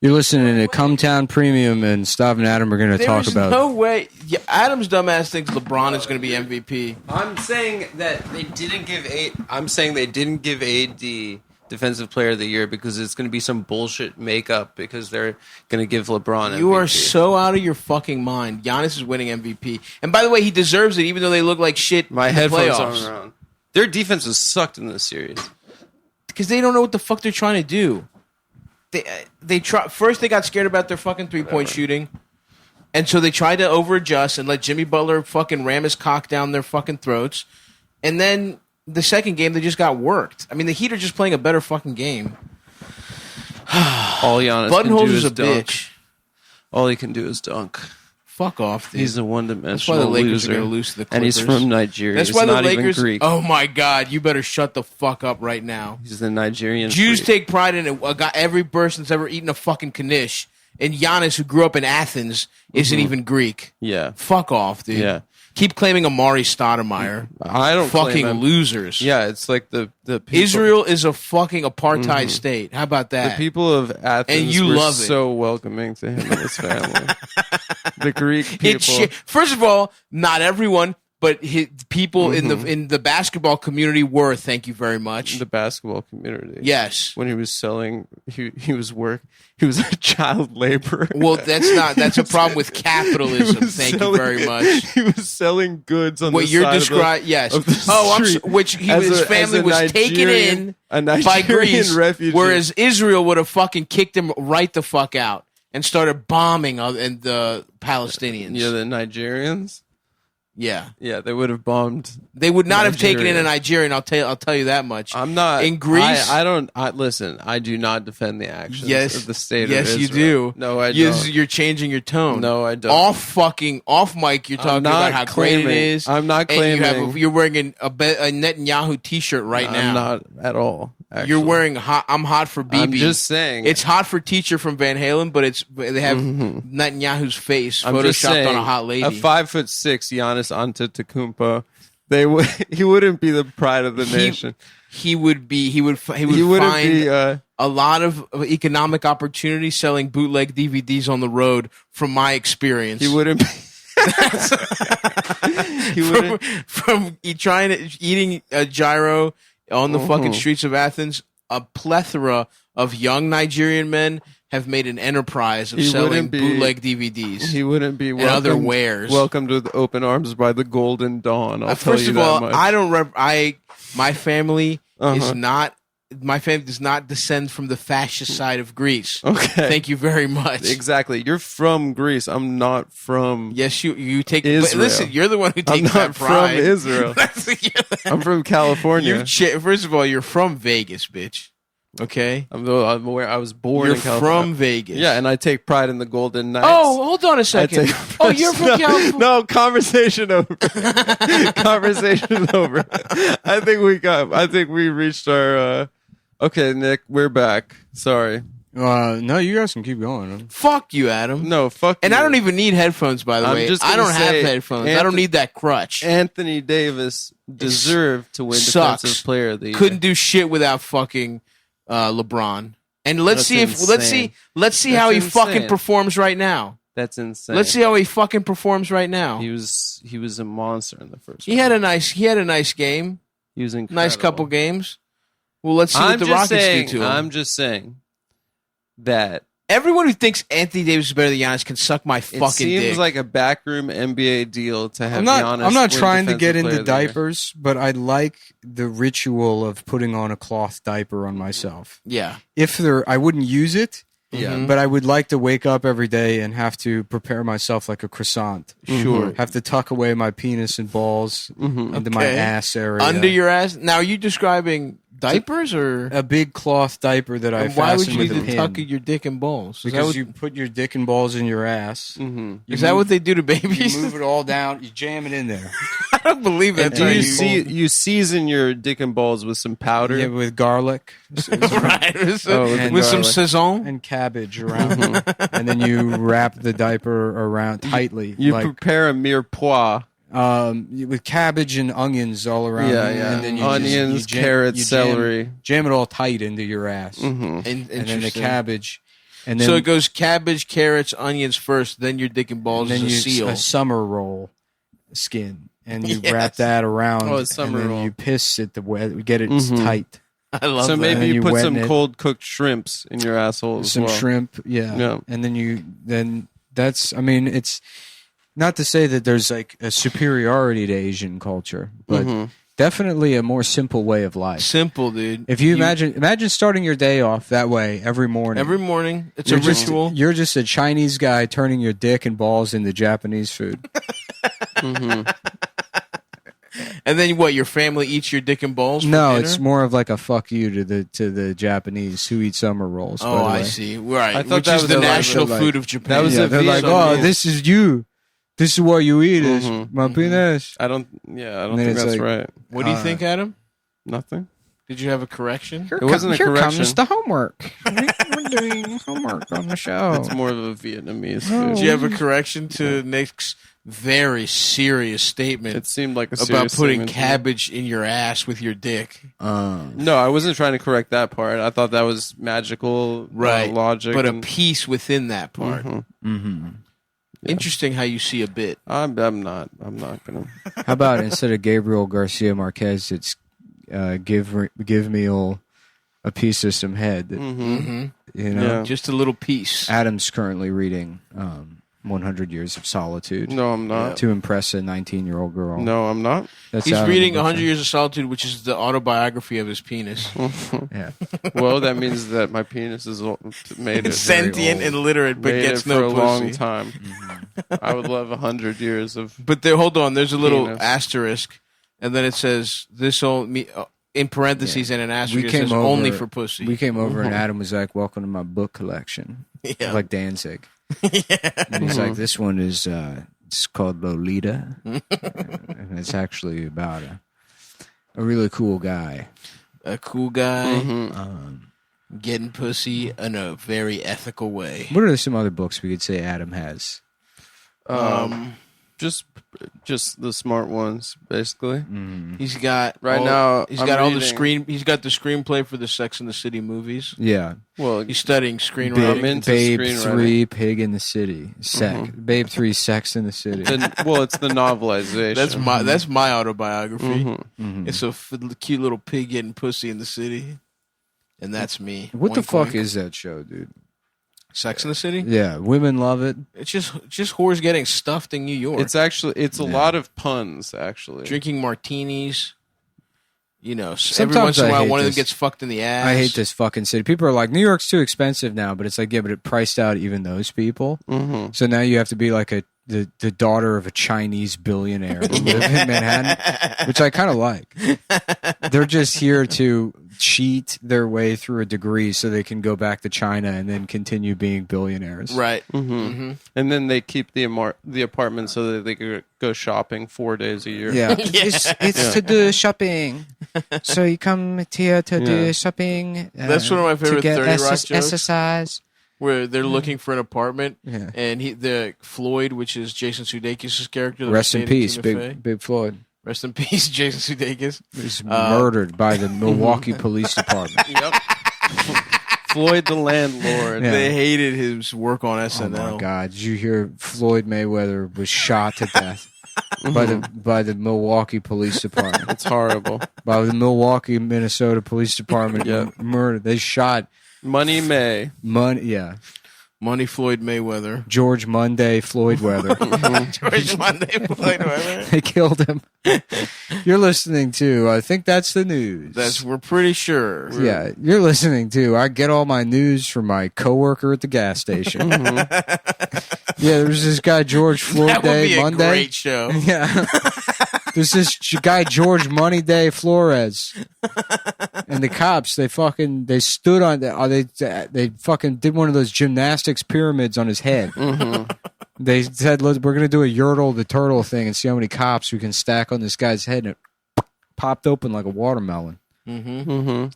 You're listening to Cumtown Premium, and Stav and Adam are going to talk about... There's no way... Yeah, Adam's dumbass thinks LeBron is going to be MVP. I'm saying that they didn't give AD Defensive Player of the Year because it's going to be some bullshit makeup because they're going to give LeBron MVP. You are so out of your fucking mind. Giannis is winning MVP. And by the way, he deserves it even though they look like shit My in the headphones playoffs. aren't around. Their defense has sucked in this series. Because they don't know what the fuck they're trying to do. They first they got scared about their fucking three-point shooting, and so they tried to over-adjust and let Jimmy Butler fucking ram his cock down their fucking throats. And then the second game, they just got worked. I mean, the Heat are just playing a better fucking game. All Giannis can do is dunk. Bitch. All he can do is dunk. Fuck off, dude. He's a one-dimensional That's why the Lakers loser. are going to lose to the Clippers. And he's from Nigeria. That's he's why the not Lakers... even Greek. Oh, my God. You better shut the fuck up right now. He's the Nigerian Jews freak. take pride in it. Got every person that's ever eaten a fucking knish. And Giannis, who grew up in Athens, isn't even Greek. Yeah. Fuck off, dude. Yeah. Keep claiming Amari Stoudemire. I don't fucking claim him. Losers. Yeah, it's like the people. Israel is a fucking apartheid state. How about that? The people of Athens And you were love it. so welcoming to him and his family. The Greek people. First of all, not everyone, but people in the basketball community were. Thank you very much. The basketball community. Yes. When he was selling, he was a child laborer. Well, that's a problem with capitalism. Thank you very much. He was selling goods on what the you're side describing. Yes. of the I'm street which his family was taken in by Greece, refugee. whereas Israel would have fucking kicked him right the fuck out and started bombing the Palestinians. Yeah, the Nigerians. Yeah, they would have bombed. They would not Nigeria. have taken in a Nigerian. I'll tell you that much. I'm not in Greece. Listen. I do not defend the actions of the state. Yes, of you Israel. do. No, I don't. You're changing your tone. No, I don't. Off mic. You're talking about how great it is. I'm not claiming. And you're wearing a Netanyahu T-shirt right now. I'm not at all. Actually. You're wearing I'm hot for BB. I'm just saying. It's hot for teacher from Van Halen, but they have Netanyahu's face photoshopped on a hot lady. A 5'6" Giannis Antetokounmpo, he wouldn't be the pride of the nation. He would find a lot of economic opportunity selling bootleg DVDs on the road. From my experience, he wouldn't be. from eating a gyro on the fucking streets of Athens. A plethora of young Nigerian men have made an enterprise of selling bootleg DVDs. He wouldn't be and other wares. Welcome to the Open Arms by the Golden Dawn. I'll tell first you of that all, much. I don't. My family is not. My family does not descend from the fascist side of Greece. Okay, thank you very much. Exactly, you're from Greece. I'm not from. Yes, you take. Israel. But listen, you're the one who takes I'm not that pride. from Israel. I'm from California. First of all, you're from Vegas, bitch. Okay, I'm aware. I was born You're in California. from Vegas. Yeah, and I take pride in the Golden Knights. Oh, hold on a second. You're from California. No, conversation over. Conversation over. I think we reached our. Okay, Nick, we're back. Sorry. No, you guys can keep going. Fuck you, Adam. No, fuck and you. I don't even need headphones, by the way. I don't have headphones. I don't need that crutch. Anthony Davis deserved to win Defensive Player of the Year. Couldn't do shit without fucking LeBron. And let's see how he fucking performs right now. That's insane. Let's see how he fucking performs right now. He was a monster in the first. He had a nice game. He was incredible. Nice couple games. Well, let's see what the Rockets do to him. I'm just saying that everyone who thinks Anthony Davis is better than Giannis can suck my fucking dick. It seems like a backroom NBA deal to have Giannis. I'm not trying to get into diapers, but I like the ritual of putting on a cloth diaper on myself. Yeah. I wouldn't use it. Yeah. But I would like to wake up every day and have to prepare myself like a croissant. Sure. Have to tuck away my penis and balls into my ass area. Under your ass? Now, are you describing diapers or a big cloth diaper that I fasten with a pin? Why would you tuck your dick and balls? Because you put your dick and balls in your ass. Is that what they do to babies? You move it all down. You jam it in there. I don't believe that. You season your dick and balls with some powder? Yeah, with garlic. Right. With some saison and cabbage around. And then you wrap the diaper around tightly. You prepare a mirepoix. With cabbage and onions all around. Yeah. And then carrots, celery. Jam it all tight into your ass. And then the cabbage. And then, So it goes cabbage, carrots, onions first, then your dick and balls and then is a seal. a summer roll skin, and you Yes. wrap that around. Oh, a summer and then roll. you piss it get it tight. I love So that. maybe And you you put wetten some it. cold cooked shrimps in your asshole as Some well. shrimp, yeah. Yeah. And then that's. I mean, it's not to say that there's like a superiority to Asian culture, but definitely a more simple way of life. Simple, dude. If you imagine starting your day off that way every morning. Every morning, it's You're a just- ritual. You're just a Chinese guy turning your dick and balls into Japanese food. And then what? Your family eats your dick and balls? For No, dinner? it's more of like a fuck you to the Japanese who eat summer rolls. by Oh, the I way. see. Right, I thought which that is was the like- national like- food of Japan. that was Yeah, a they're like, vegan oh, meal. this is you. This is what you eat is my penis. I don't And think then it's that's like- right. What do you think, Adam? Nothing. Did you have a correction? It wasn't a Here correction. comes the homework. We're doing homework on the show. It's more of a Vietnamese Oh. food. Did you have a correction to Nick's very serious statement It seemed like a about serious putting statement to me. cabbage in your ass with your dick? No, I wasn't trying to correct that part. I thought that was magical Right. logic. But a and- piece within that part. Mm-hmm. Interesting how you see a bit. I'm not gonna. How about instead of Gabriel Garcia Marquez, it's give me a piece of some head. That, Mm-hmm. You know, Yeah. Just a little piece. Adam's currently reading 100 Years of Solitude No, I'm not. to impress a 19-year-old girl. No, I'm not. That's He's out of reading the book. 100 Years of Solitude, which is the autobiography of his penis. Yeah. Well, that means that my penis is made it Sentient old. and literate, but made gets it no for a pussy. long time. I would love 100 years of. But there, hold on, there's a little Penis. asterisk, and then it says this only in parentheses and an asterisk. We It came says over, only for pussy. We came over and Adam was like, "Welcome to my book collection," Yeah. like Danzig. And he's like, "This one is it's called Lolita, and it's actually about a really cool guy." A cool guy Mm-hmm. getting pussy in a very ethical way. What are some other books we could say Adam has? Just the smart ones, basically. He's got Right all, now, He's I'm got all the reading- He's got the screenplay for the Sex and the City movies. Yeah, Well, He's studying I'm screenwriting. into Babe screenwriting. 3, Pig in the City, Babe 3, Sex in the City. It's the novelization. That's my autobiography. Mm-hmm. It's a cute little pig getting pussy in the city, and that's me. What the Oink, fuck oink. is that show, dude? Sex in the City? Yeah, women love it. It's just whores getting stuffed in New York, It's a lot of puns, actually. drinking martinis. You know, every Sometimes once in a I while, hate one of them this. gets fucked in the ass. I hate this fucking city. People are like, New York's too expensive now, but it's like, yeah, but it priced out even those people. Mm-hmm. So now you have to be like the daughter of a Chinese billionaire to live in Manhattan, which I kind of like. They're just here to cheat their way through a degree so they can go back to China and then continue being billionaires. Right. And then they keep the apartment so that they could go shopping 4 days a year. Yeah, it's to do shopping. So you come here to do Yeah. shopping. That's one of my favorite to get 30 Rock jokes. exercise. Where they're looking for an apartment, Yeah. and the Floyd, which is Jason Sudeikis' character. that was Rest in dating peace, Tina Fey. Big Floyd. Rest in peace, Jason Sudeikis. He was murdered by the Milwaukee Police Department. Yep. Floyd the landlord. Yeah. They hated his work on Oh SNL. my God! Did you hear Floyd Mayweather was shot to death by the Milwaukee Police Department? It's horrible. By the Milwaukee, Minnesota Police Department. Yeah. Murdered. They shot Money May. Money. Yeah, Money Floyd Mayweather. George Monday Floyd Weather. George Monday Floyd Mayweather. They killed him. You're listening to. I think that's the news. We're pretty sure. Yeah, you're listening to. I get all my news from my coworker at the gas station. Yeah, there's this guy George Floyd That would Day be a Monday. great show. Yeah. There's this guy George Money Day Flores, and the cops they stood on they fucking did one of those gymnastics pyramids on his head. They said, "Look, we're gonna do a Yertle the turtle thing and see how many cops we can stack on this guy's head," and it popped open like a watermelon.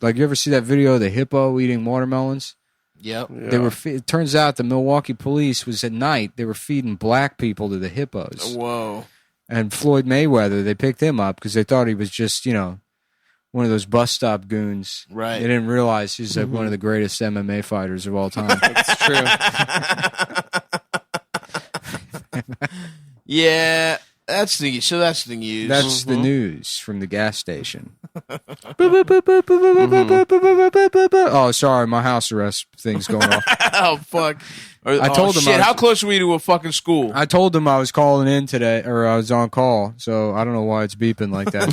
Like you ever see that video of the hippo eating watermelons? Yep. They were. It turns out the Milwaukee police was at night. They were feeding black people to the hippos. Whoa. And Floyd Mayweather, they picked him up because they thought he was just, one one of those bus stop goons. Right. They didn't realize he's like one of the greatest MMA fighters of all time. That's true. Yeah, that's the news. That's the news from the gas station. Oh, sorry, my house arrest thing's going off. Oh fuck! I told him. Shit, how close are we to a fucking school? I told him I was calling in today, or I was on call, so I don't know why it's beeping like that.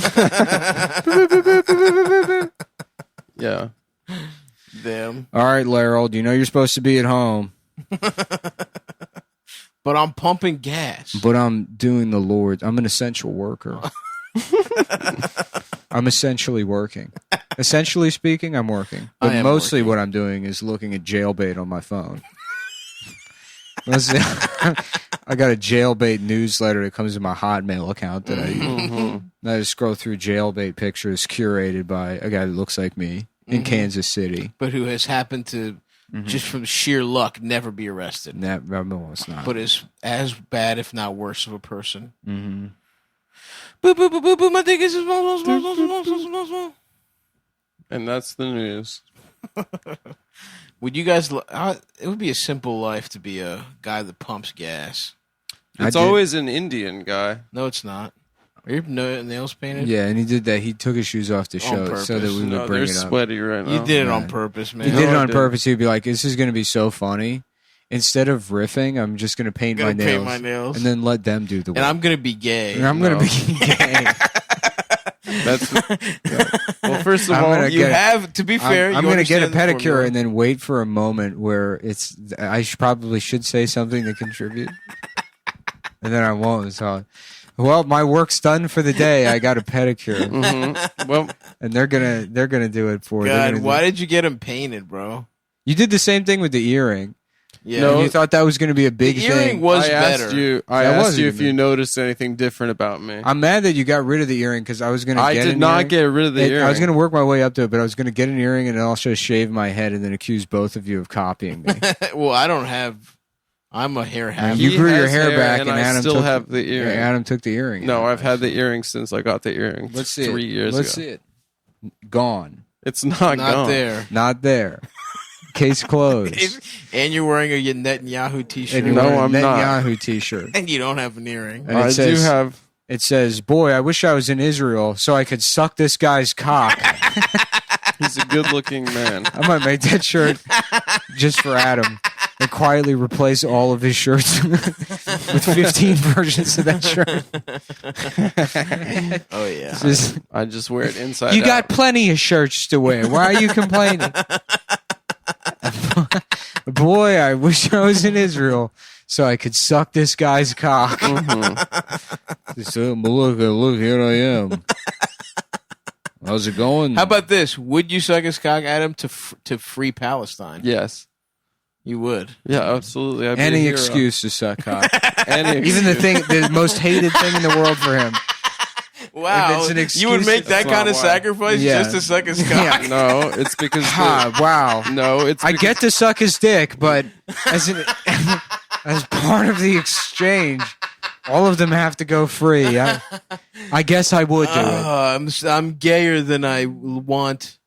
Yeah. Damn. All right, Laryl, you know you're supposed to be at home. But I'm pumping gas. But I'm doing the Lord. I'm an essential worker. I'm essentially working. Essentially speaking, I'm working. I But am mostly working. what I'm doing is looking at jailbait on my phone. I got a jailbait newsletter that comes to my Hotmail account that I use. And I just scroll through jailbait pictures curated by a guy that looks like me in Kansas City. But who has happened to, just from sheer luck, never be arrested. No, it's not. But is as bad, if not worse, of a person. Mm-hmm. Boop, boop, boop, boop, boop, my dick is small. And that's the news. Would you guys... it would be a simple life to be a guy that pumps gas. It's always an Indian guy. No, it's not. Are your nails painted? Yeah, and he did that. He took his shoes off to show it so that purpose. we would No, bring they're it up. sweaty right now. You did it on Right. purpose, man. He No, did it I on didn't. purpose. He'd be like, "This is going to be so funny." Instead of riffing, I'm just going to paint my nails, and then let them do the work. And I'm going to be gay. And I'm going to be gay. That's well. First of I'm all, gonna You get a- have, to be fair, I'm you going to get a understand the pedicure formula. and then wait for a moment where it's. Probably should say something to contribute, and then I won't. So, well, my work's done for the day. I got a pedicure, well, and they're gonna do it for. God, why did you get him painted, bro? You did the same thing with the earring. Yeah. No, And you thought that was going to be a big the earring thing. was I better. asked you if you noticed anything different about me. I'm mad that you got rid of the earring because I was going to. I did not get rid of the earring. I was going to work my way up to it, but I was going to get an earring and then also shave my head and then accuse both of you of copying me. Well, I don't have... I'm a hair haver. You He grew your has hair hair, back, and and I Adam still took, have the earring. Adam took the earring. No, I've had the earring since I got the earring. Let's see 3 years Let's ago. see it. Gone. It's not gone. there. Not there. Case closed. And you're wearing a Netanyahu t-shirt. And you're No, wearing a I'm not. Netanyahu t-shirt. And you don't have an earring. And it I says, do have. It says, "Boy, I wish I was in Israel so I could suck this guy's cock." He's a good-looking man. I might make that shirt just for Adam and quietly replace all of his shirts with 15 versions of that shirt. Oh, yeah. Just, I just wear it inside. you got out. plenty of shirts to wear. Why are you complaining? Boy, I wish I was in Israel so I could suck this guy's cock. Just, look, here I am. How's it going? How about this? Would you suck his cock, Adam, to free Palestine? Yes. You would. Yeah, absolutely. I'd be a Any hero. excuse to suck cock. Any Even the excuse. thing, the most hated thing in the world for him. Wow. If it's an You would excuse, make that that's kind not of why. sacrifice Yeah. just to suck his cock? Yeah. No, it's because. Wow. No, it's. I because- get to suck his dick, but as as part of the exchange, all of them have to go free. I guess I would do it. I'm gayer than I want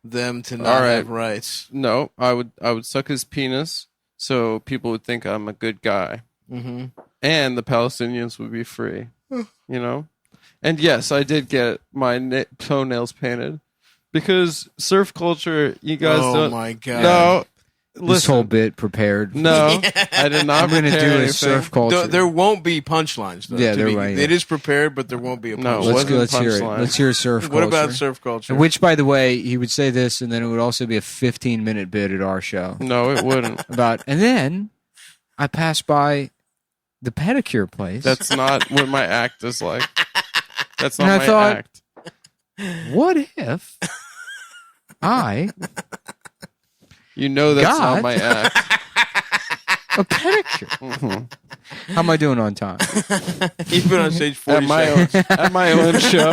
them to not All right. have rights. No, I would suck his penis so people would think I'm a good guy, and the Palestinians would be free. You know, and yes, I did get my toenails painted because surf culture. You guys Oh, don't. my God. No, This listen. whole bit prepared. No, I did not. I'm going to prepare do a anything. surf culture. There won't be punchlines, though. Yeah, to there be- might, It yeah. is prepared, but there won't be a No, punchline. wasn't Let's hear it. punchline. Let's hear surf culture. What about surf culture? Which, by the way, he would say this, and then it would also be a 15-minute bit at our show No, it wouldn't. about. And then I passed by the pedicure place. That's not what my act is like. That's not And I my thought- act. What if I You know that's God. not my act. a pedicure? How am I doing on time? He's been on stage At 40 my seconds. own, at my own show.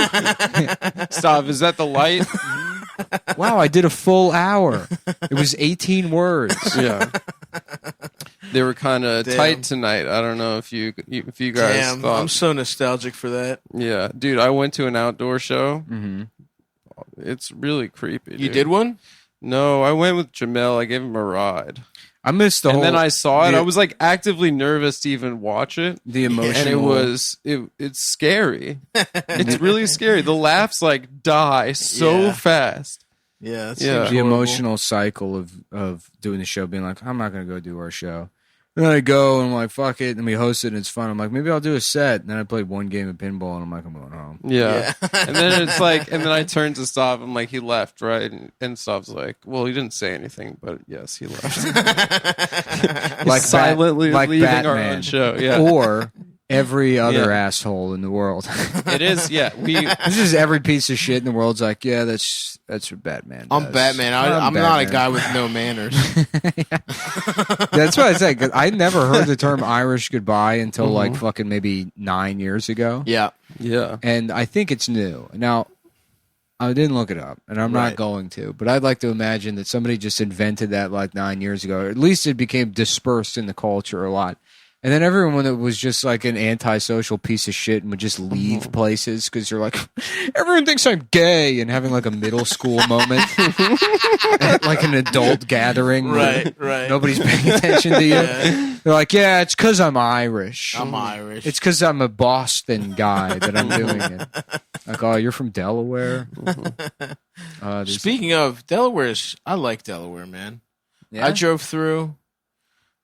Stop. Is that the light? Wow, I did a full hour. It was 18 words. Yeah. They were kind of Damn. tight tonight. I don't know if you guys Damn, thought. I'm so nostalgic for that. Yeah, dude. I went to an outdoor show. Mm-hmm. It's really creepy. You dude. did one? No, I went with Jamel. I gave him a ride. I missed the whole. And then I saw it. I was like actively nervous to even watch it. The emotional. And it's scary. It's really scary. The laughs like die so fast. Yeah, the emotional cycle of doing the show, being like, I'm not going to go do our show. And then I go and I'm like, fuck it. And we host it and it's fun. I'm like, maybe I'll do a set. And then I played one game of pinball and I'm like, I'm going home. Yeah. And then it's like, and then I turned to Stav. I'm like, he left, right? And Stav's like, well, he didn't say anything, but yes, he left. Like silently leaving Batman. our own show. Yeah. Or every other asshole in the world. It is, yeah. This is every piece of shit in the world's like, yeah, that's what Batman does. I'm Batman. I'm not a guy with no manners. That's what I said. 'Cause I never heard the term Irish goodbye until like fucking maybe 9 years ago. Yeah. Yeah. And I think it's new. Now, I didn't look it up, and I'm not going to, but I'd like to imagine that somebody just invented that like 9 years ago, or at least it became dispersed in the culture a lot. And then everyone that was just like an antisocial piece of shit and would just leave places because you're like, everyone thinks I'm gay, and having like a middle school moment at like an adult gathering. Right. Nobody's paying attention to you. Yeah. They're like, yeah, it's because I'm Irish. I'm Irish. It's because I'm a Boston guy that I'm doing it. Like, oh, you're from Delaware? Speaking of Delaware's, I like Delaware, man. Yeah? I drove through.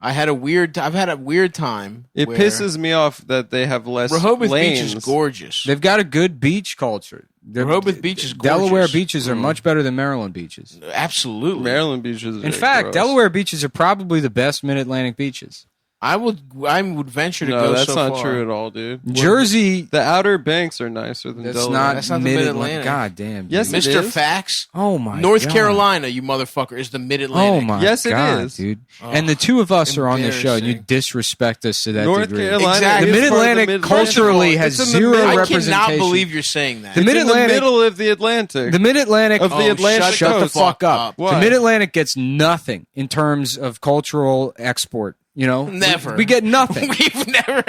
I've had a weird time. It pisses me off that they have less Rehoboth lanes. Beach is gorgeous. They've got a good beach culture. Rehoboth Beach is gorgeous. Delaware beaches are much better than Maryland beaches. Absolutely. Maryland beaches are In fact, gross. Delaware beaches are probably the best mid-Atlantic beaches. I would venture to No, go that's so not far. true at all, dude. Jersey, The Outer Banks are nicer than that's Delaware. That's not the mid-Atlantic. Mid-Atlantic. God damn. Dude. Yes, it Mr. is. Facts. Oh my North God. Carolina, you motherfucker, is the Oh Mid-Atlantic. my Yes, it God, is. dude. And the two of us are on the show, and you Embarrassing. disrespect us to that North degree. Carolina Exactly. is The part of Mid-Atlantic Midwest. culturally has It's in the zero middle. I representation. cannot believe you're saying that. The It's in the Mid-Atlantic- middle of the Atlantic. The Mid-Atlantic Of the Atlantic shut the coast. fuck up. Why? The Mid-Atlantic gets nothing in terms of cultural export. You know, Never. We get nothing. We've never.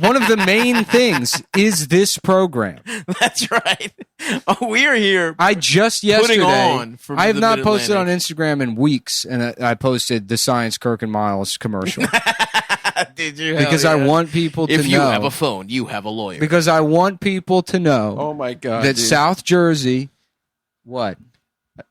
One of the main things is this program. That's right. Oh, we are here. I just yesterday. on for I have the not posted on Mid-Atlantic. Instagram in weeks, and I posted the Science Kirk and Miles commercial Did you? because I want people to If you know. have a phone, you have a lawyer. Because I want people to know Oh my God. that dude. South Jersey. What?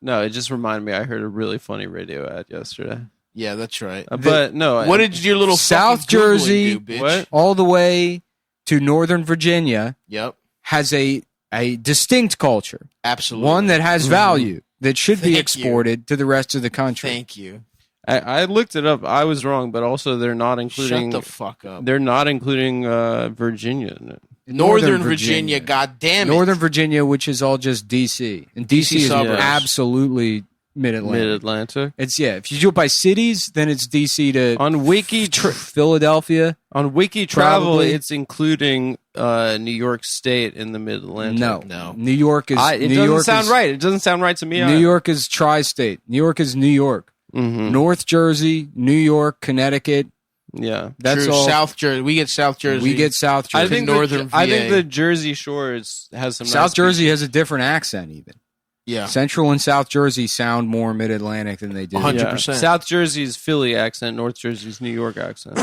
No, it just reminded me. I heard a really funny radio ad yesterday. Yeah, that's right. But no. What did your little South fucking Googling Jersey- do, bitch? What? All the way to Northern Virginia Yep, has a distinct culture, absolutely. one that has value that should be Thank exported to the rest of the country. Thank you. I looked it up. I was wrong, but also they're not including. Shut the fuck up. They're not including Virginia in it. Northern Virginia, God damn it. Northern Virginia, which is all just DC, and DC is suburbs. absolutely mid-Atlantic. Mid-Atlantic. It's if you do it by cities, then it's DC to On Wiki Philadelphia. on Wiki Travel, Probably. it's including New York State in the Mid-Atlantic. No. New York is. It New doesn't York sound is, right. It doesn't sound right to me. New York is tri-state. New York is New York. Mm-hmm. North Jersey, New York, Connecticut. Yeah. That's True. all. South Jersey. We get South Jersey. We get South Jersey. I think Northern I think VA. the Jersey Shore has some. South nice Jersey has a different accent. Even Yeah. Central and South Jersey sound more mid-Atlantic than they do. 100%. Yeah. South Jersey's Philly accent. North Jersey's New York accent.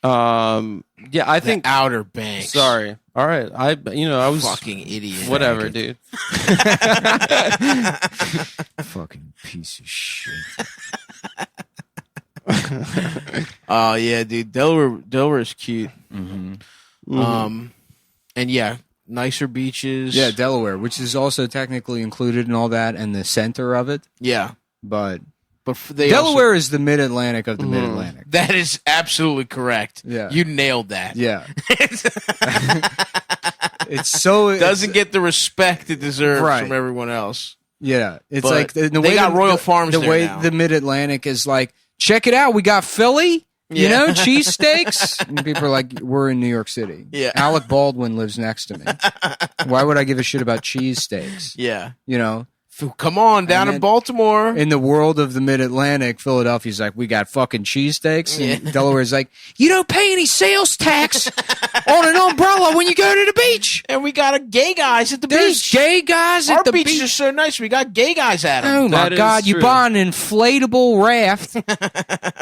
Yeah, I think. Outer Banks. Sorry. All right. I was Fucking idiot. whatever, dude. Fucking piece of shit. Oh yeah, dude. Delaware is cute. Mm-hmm. And yeah, nicer beaches. Yeah, Delaware, which is also technically included in all that, and the center of it. Yeah. But They Delaware is the mid-Atlantic of the mid-Atlantic. that is absolutely correct. Yeah. You nailed that. Yeah. It's so Doesn't get the respect it deserves Right. from everyone else. Yeah, it's But like the they way got Royal Farms The there way now. the Mid-Atlantic is like, check it out, we got Philly. You Yeah. know, cheesesteaks. And people are like, we're in New York City. Yeah. Alec Baldwin lives next to me. Why would I give a shit about cheesesteaks? Yeah. You know, Come on, down in Baltimore. In the world of the Mid-Atlantic, Philadelphia's like, we got fucking cheesesteaks. And Delaware's like, you don't pay any sales tax on an umbrella when you go to the beach. And we got gay guys at the There's beach. gay guys at the beach. Our beaches are so nice. We got gay guys at them. Oh, my That God. is You true. buy an inflatable raft,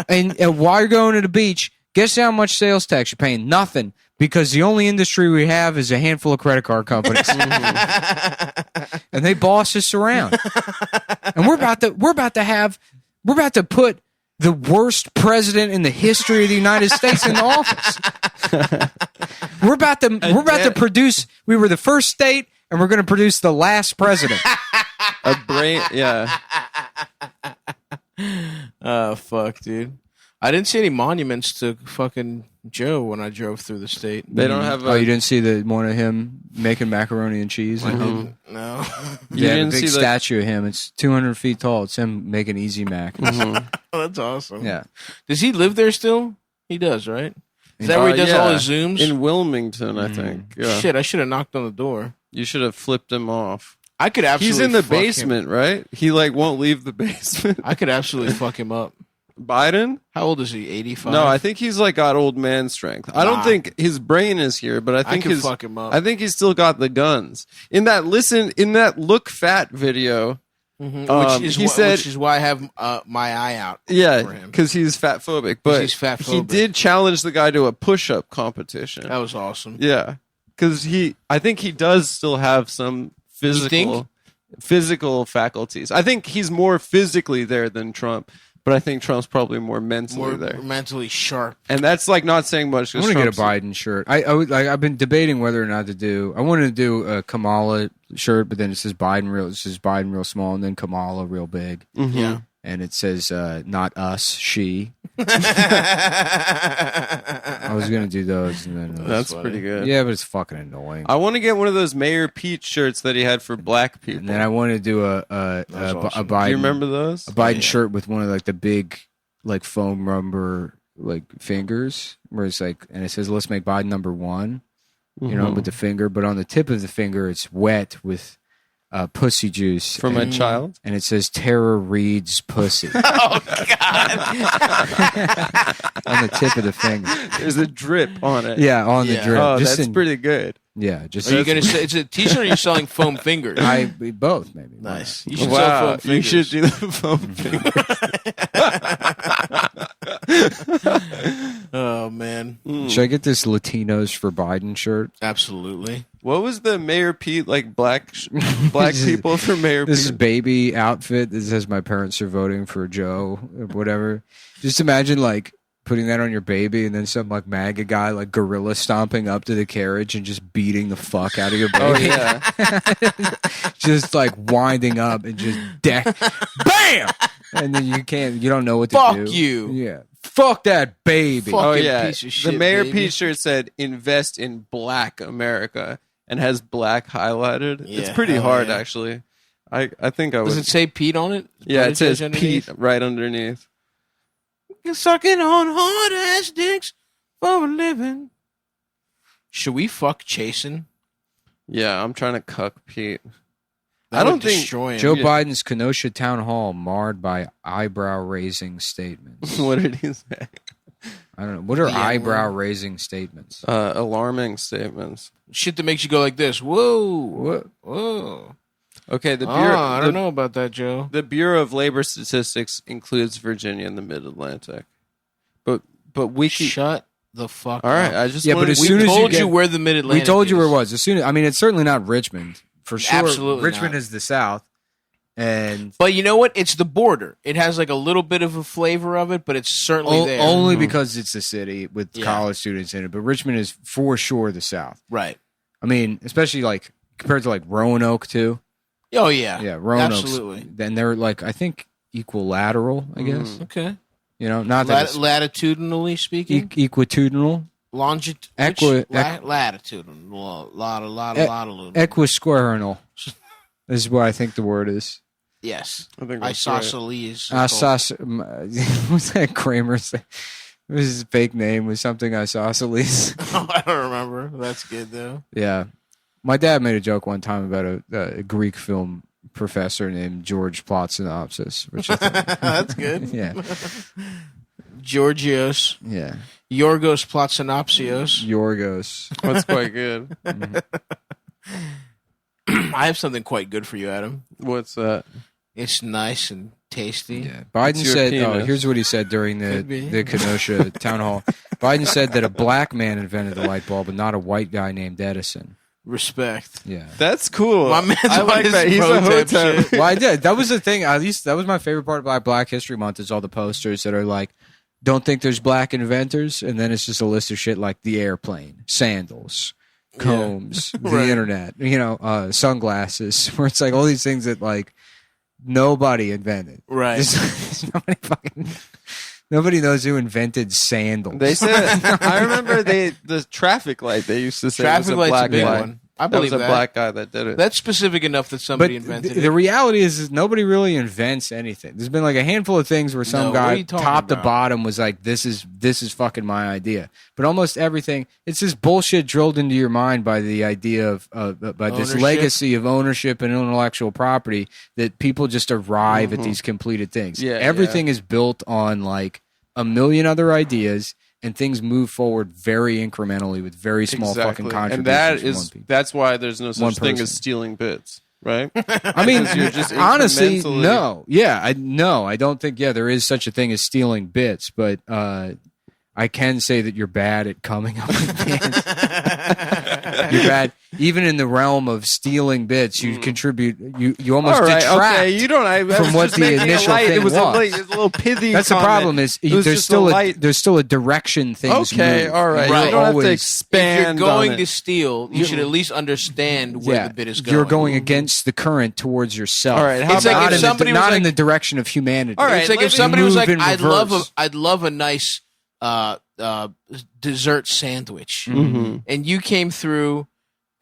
and while you're going to the beach, guess how much sales tax you're paying? Nothing. Because the only industry we have is a handful of credit card companies, and they boss us around. And we're about to put the worst president in the history of the United States in office. we're about to produce. We were the first state, and we're going to produce the last president. A brain, yeah. Oh, fuck, dude. I didn't see any monuments to fucking Joe when I drove through the state. They don't have. Oh, you didn't see the one of him making macaroni and cheese? No. You Yeah, didn't a big see statue of him. It's 200 feet tall. It's him making Easy Mac. Oh, that's awesome. Yeah. Does he live there still? He does, right? Is that where he does all his Zooms? in Wilmington, I think. Yeah. Shit, I should have knocked on the door. You should have flipped him off. I could absolutely He's in the fuck him. basement, right? He like won't leave the basement. I could absolutely fuck him up. Biden? How old is he? 85? No, I think he's like got old man strength. I don't Nah. think his brain is here, but I think could his fuck him up. I think he's still got the guns. In that look fat video, which he said, which is why I have my eye out for yeah, him. because he's fat phobic. But he's fat he phobic. did challenge the guy to a push up competition. That was awesome. Yeah, because I think he does still have some physical faculties. I think he's more physically there than Trump, but I think Trump's probably more mentally there. Mentally sharp. And that's like not saying much. I want to get a Biden shirt. I've been debating whether or not to do. I wanted to do a Kamala shirt, but then it says Biden real small, and then Kamala real big. Mm-hmm. Yeah. And it says not us, she. I was gonna do those, and then That's pretty good. yeah, but it's fucking annoying. I want to get one of those Mayor Pete shirts that he had for black people. And then I want to do a awesome. Biden. Do you remember those? A Biden shirt with one of like the big like foam rubber like fingers, where it's like, and it says "Let's make Biden number one," you know, with the finger, but on the tip of the finger it's wet with pussy juice From a child? and it says Tara Reid's pussy. Oh God! On the tip of the finger. There's a drip on it. Yeah, on the Yeah. drip. Oh, Just that's pretty good. Yeah, just Are you gonna say it's a T-shirt? Or are you selling foam fingers? both maybe. Nice. You should sell Wow, foam you fingers. should do the foam finger. Oh man, Should I get this Latinos for Biden shirt? absolutely. What was the Mayor Pete like black people for Mayor This is Pete? baby outfit that says my parents are voting for Joe or whatever. Just imagine like putting that on your baby and then some like MAGA guy like gorilla stomping up to the carriage and just beating the fuck out of your baby. Oh yeah, Just like winding up and just bam! And then you don't know what to Fuck do. you. Yeah. Fuck that baby. Fuck. oh Fucking yeah. piece of shit, the Mayor baby. Pete shirt said "Invest in Black America" and has black highlighted. It's Yeah, pretty hell hard yeah. actually. I think I would. Does it say Pete on it? Yeah, What it says underneath? Pete right underneath. You're sucking on hard ass dicks for a living. Should we fuck Chasen? Yeah, I'm trying to cuck Pete. That I don't would think destroy him. Joe Biden's Kenosha town hall marred by eyebrow-raising statements. What did he say? I don't know. What are The N-word. eyebrow-raising statements? Alarming statements. Shit that makes you go like this. Whoa. What? Whoa. Okay, the Oh, Bureau, I don't know about that, Joe. the Bureau of Labor Statistics includes Virginia and the Mid-Atlantic, but we keep. Shut the fuck All right, up. I just Yeah, but wanted- as We soon as you told get- you where the Mid-Atlantic We told you where it is. was. As soon, I mean, it's certainly not Richmond for sure. Absolutely Richmond not. is the South, and But you know what? It's the border. It has like a little bit of a flavor of it, but it's certainly there. only because it's a city with Yeah. college students in it. But Richmond is for sure the South. Right. I mean, especially like compared to like Roanoke too. Oh, yeah. Yeah, Roanoke's. Absolutely. Then they're like I think equilateral. I guess Okay. you know, not that it's Latitudinally speaking? equitudinal, Latitudinal. Lot of equisquarinal is what I think the word is. Yes. I think that's right. Isosceles. What's that Kramer say? It was his fake name was something isosceles. Oh, I don't remember. That's good, though. Yeah. My dad made a joke one time about a Greek film professor named George Plot Synopsis, which I think, That's good. yeah, Georgios. yeah, Yorgos Platsynopsios. Yorgos. That's quite good. I have something quite good for you, Adam. What's that? It's nice and tasty. Yeah, Biden It's your said. penis. Here's what he said during Could be. the Kenosha town hall. Biden said that a black man invented the light bulb, but not a white guy named Edison. Respect. Yeah. That's cool. My man's I on like his that. He's a pro-tip hotep. shit. Well, I did. That was the thing. At least that was my favorite part about Black History Month is all the posters that are like, "Don't think there's black inventors," and then it's just a list of shit like the airplane, sandals, combs, the Right. internet, sunglasses. Where it's like all these things that like nobody invented. Right. Nobody knows who invented sandals. They said. I remember the traffic light. They used to say Traffic was a light's a black big guy. one. I That was believe a that. black guy that did it. That's specific enough that But somebody invented the it. reality is nobody really invents anything. There's been like a handful of things where some No, what are guy you talking top to about? bottom was like, this is fucking my idea. But almost everything, it's this bullshit drilled into your mind by the idea of by this Ownership? legacy of ownership and intellectual property that people just arrive at these completed things. Yeah, Everything is built on like a million other ideas. And things move forward very incrementally with very small fucking contributions. And that from one is people. that's why there's no One such thing person. as stealing bits, right? I mean, Because you're just honestly, incrementally- no. Yeah, I don't think. Yeah, there is such a thing as stealing bits, but I can say that you're bad at coming up with bits. You're bad, even in the realm of stealing bits. You contribute. You almost All right, detract. okay. You don't. I was from what just the making initial light. thing It was was. it was a little pithy. That's the comment. problem. Is It was there's just still a light. there's still a direction things. Okay, move. all right. Right. You don't have to Always- If expand. you're going on to it. steal, you should at least understand where the bit is going. You're going against the current towards yourself. All right, how It's like about if not, somebody in, was the, not like- in the direction of humanity. All right, It's like let if me somebody was move like, in I'd reverse." love a nice dessert sandwich, Mm-hmm. and you came through,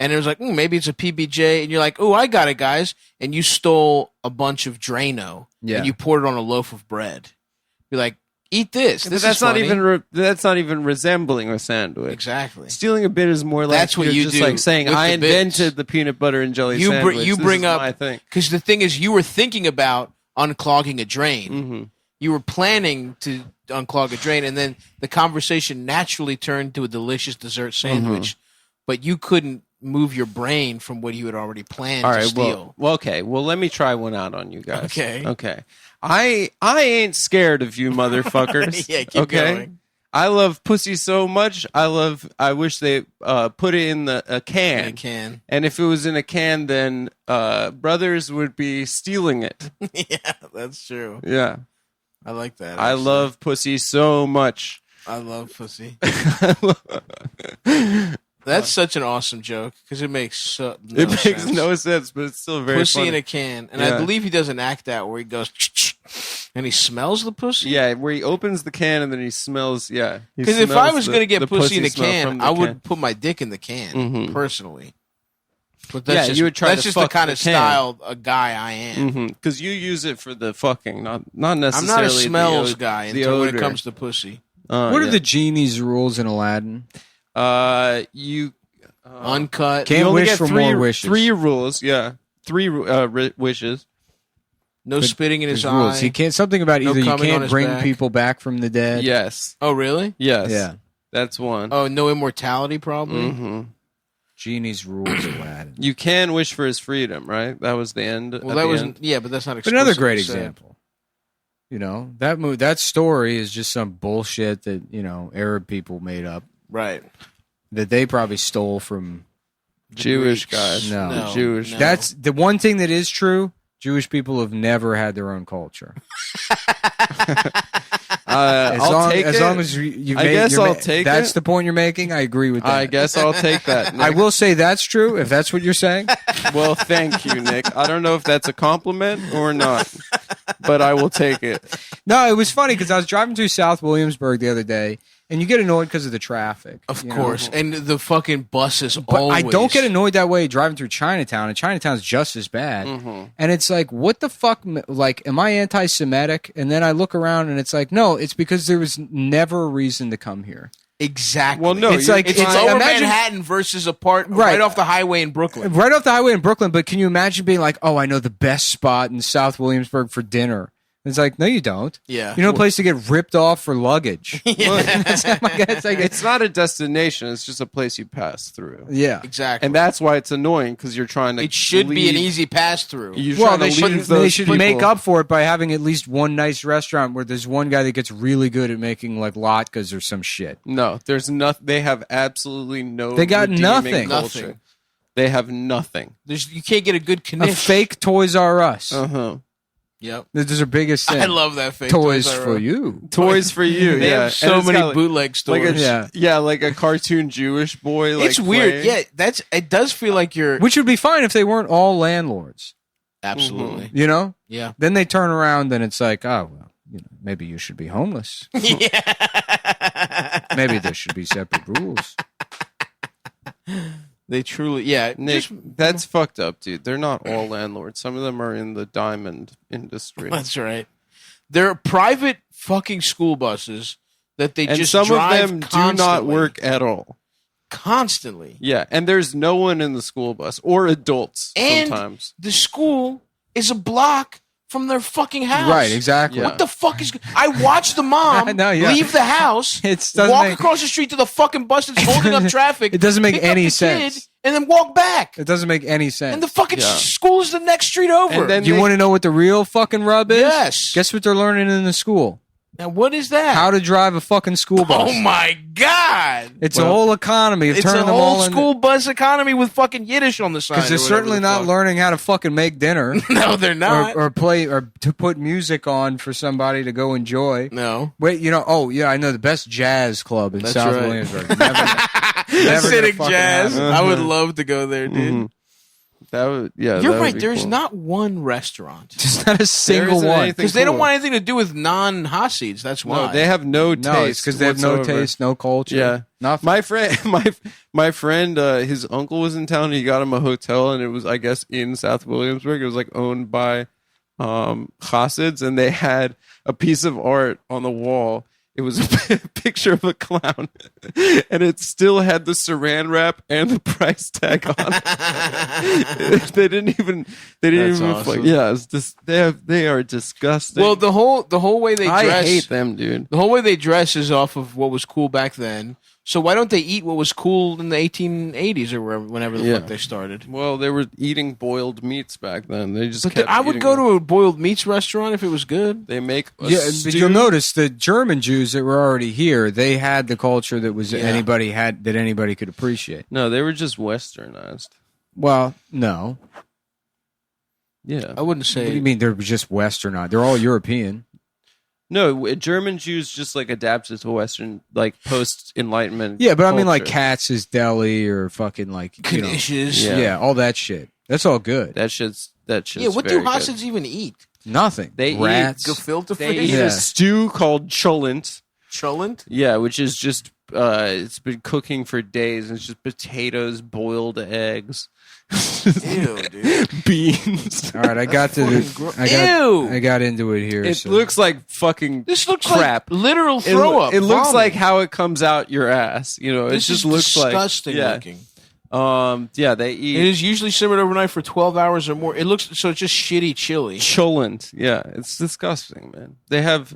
and it was like, maybe it's a PBJ, and you're like, oh, I got it, guys, and you stole a bunch of Drano, Yeah. and you poured it on a loaf of bread. You're like, eat this. But This that's is not funny. even that's not even resembling a sandwich. Exactly. Stealing a bit is more like That's what you're you just do like saying with I the bits. invented the peanut butter and jelly You sandwich. you This bring is up my thing. because the thing is, you were thinking about unclogging a drain. Mm-hmm. You were planning to unclog a drain, and then the conversation naturally turned to a delicious dessert sandwich, but you couldn't move your brain from what you had already planned All to right, steal. well, okay. Well, let me try one out on you guys. Okay. I ain't scared of you, motherfuckers. Yeah, keep okay? going. I love pussy so much. I wish they put it in a can. I can. And if it was in a can, then brothers would be stealing it. Yeah, that's true. Yeah. I like that. I actually. love pussy so much. I love pussy. That's such an awesome joke because it makes no It makes sense. no sense, but it's still very Pussy funny. in a can, and I Yeah. believe he does an act out where he goes and he smells the pussy. Yeah, where he opens the can and then he smells. Yeah, he Because if I smells was the- going to get the pussy in a smell can, from the I would can. put my dick in the can Mhm. personally. But Yeah, that's just, you would try that's to just fuck the kind the of can. style a guy I am. Because you use it for the fucking, not I'm necessarily. not a smells the guy the until when it odor. comes to pussy. What are Yeah. the genie's rules in Aladdin? You Uncut, you Can't only wish get for three, more wishes. Three rules, yeah. Three wishes. no spitting in his There's rules. eye. He can't something about No either you coming on can't his bring back. people back from the dead. Yes. Oh, really? Yes. Yeah. That's one. Oh, no immortality, probably. hmm Genie's rules Aladdin. You can wish for his freedom, right? That was the end. Well, at that the wasn't. end. Yeah, but that's not. But another great explicitly said. example. You know, that story is just some bullshit that, Arab people made up Right. that they probably stole from. Jewish Greeks. guys. No. The Jewish. No. That's the one thing that is true. Jewish people have never had their own culture. I'll take as it. long as you I made, guess you're I'll take that's it. the point you're making. I agree with that. I guess I'll take that. I Nick. will say that's true if that's what you're saying. Well, thank you, Nick. I don't know if that's a compliment or not, but I will take it. No, it was funny because I was driving through South Williamsburg the other day, and you get annoyed because of the traffic. Of you know? course, and the fucking buses. But always. I don't get annoyed that way driving through Chinatown, and Chinatown's just as bad. And it's like, what the fuck? Like, am I anti-Semitic? And then I look around, and it's like, no, it's because there was never a reason to come here. Exactly. Well, no, It's like it's it's Lower imagine, Manhattan versus a part right off the highway in Brooklyn. right off the highway in Brooklyn. But can you imagine being like, oh, I know the best spot in South Williamsburg for dinner? It's like, no, you don't. Yeah. You know a place to get ripped off for luggage. It's not a destination. It's just a place you pass through. Yeah. Exactly. And that's why it's annoying because you're trying to. It should be an leave- easy pass through. You're Well, trying to leave they those should people- make up for it by having at least one nice restaurant where there's one guy that gets really good at making like latkes or some shit. No, there's nothing. They have absolutely no. They got redeeming nothing. Culture. Nothing. They have nothing. You can't get a good A knish. fake Toys R Us. Yep. This is our biggest thing. I love that fake Toys R Us. for you. Toys for you. They yeah, have so And it's many got, bootleg like stores. like a cartoon Jewish boy. Like, It's weird. playing. Yeah, it does feel like you're Which would be fine if they weren't all landlords. absolutely. You know? Yeah. Then they turn around and it's like, oh, well, maybe you should be homeless. Maybe there should be separate rules. They truly, yeah. Nick, that's fucked up, dude. They're not all landlords. Some of them are in the diamond industry. That's right. They're private fucking school buses that they And just some of drive them do constantly. not work at all. Constantly. Yeah, and there's no one in the school bus or adults And sometimes. the school is a block from their fucking house. Right, exactly. Yeah. What the fuck is... I watched the mom I know, yeah. leave the house, It doesn't walk make- across the street to the fucking bus that's holding up traffic. It doesn't make pick up any the sense. kid, and then walk back. It doesn't make any sense. And the fucking Yeah. school is the next street over. And then Do you they- want to know what the real fucking rub is? Yes. Guess what they're learning in the school? Now, what is that? How to drive a fucking school bus. Oh, my God. It's a whole economy of It's turning a them whole all into... school bus economy with fucking Yiddish on the side. Because they're or whatever certainly the not fuck. learning how to fucking make dinner. No, they're not. or play or to put music on for somebody to go enjoy. No. Wait, I know the best jazz club in That's South right. Williamsburg. Never Acidic gonna jazz. fucking happen. I would love to go there, dude. Mhm. That would, yeah. You're that would right. be There's cool. not one restaurant. Just not a single isn't one. anything Because they don't cool. want anything to do with non-Hasids. That's why. No, they have no taste. No, it's because they have no whatsoever. taste, no culture. Yeah. Nothing. My friend, my friend, his uncle was in town. And he got him a hotel, and it was, I guess, in South Williamsburg. It was like owned by Hasids, and they had a piece of art on the wall. It was a picture of a clown, and it still had the Saran wrap and the price tag on it. They didn't even. That's awesome. Yeah, it's just they are disgusting. Well, the whole way they dress. I hate them, dude. The whole way they dress is off of what was cool back then. So why don't they eat what was cool in the 1880s or whenever the Yeah. fuck they started? Well, they were eating boiled meats back then. They just But kept I would eating go them. to a boiled meats restaurant if it was good. They make a Yeah, stew. but you'll notice the German Jews that were already here, they had the culture that was Yeah. anybody could appreciate. No, they were just westernized. Well, no. Yeah. I wouldn't What do you say. mean they're just Westernized? They're all European. No, German Jews just like adapted to Western, like post Enlightenment. Yeah, but I mean like culture. Katz's Deli or fucking like Knishes. Yeah. yeah, all that shit. That's all good. That shit's Yeah, what do very good. Hasids even eat? Nothing. They eat Rats. Gefilte They fish? eat Yeah. a stew called cholent. Cholent? Yeah, which is just it's been cooking for days. And it's just potatoes, boiled eggs, Ew, dude. beans. All right, I got to Ew! I got into it here. It so. looks like fucking This looks crap. like literal throw up. It looks vomit. like how it comes out your ass. You know, it This just is looks disgusting like looking. Yeah, they It eat is usually simmered overnight for 12 hours or more. It looks so it's just shitty chili. cholent. Yeah, it's disgusting, man. They have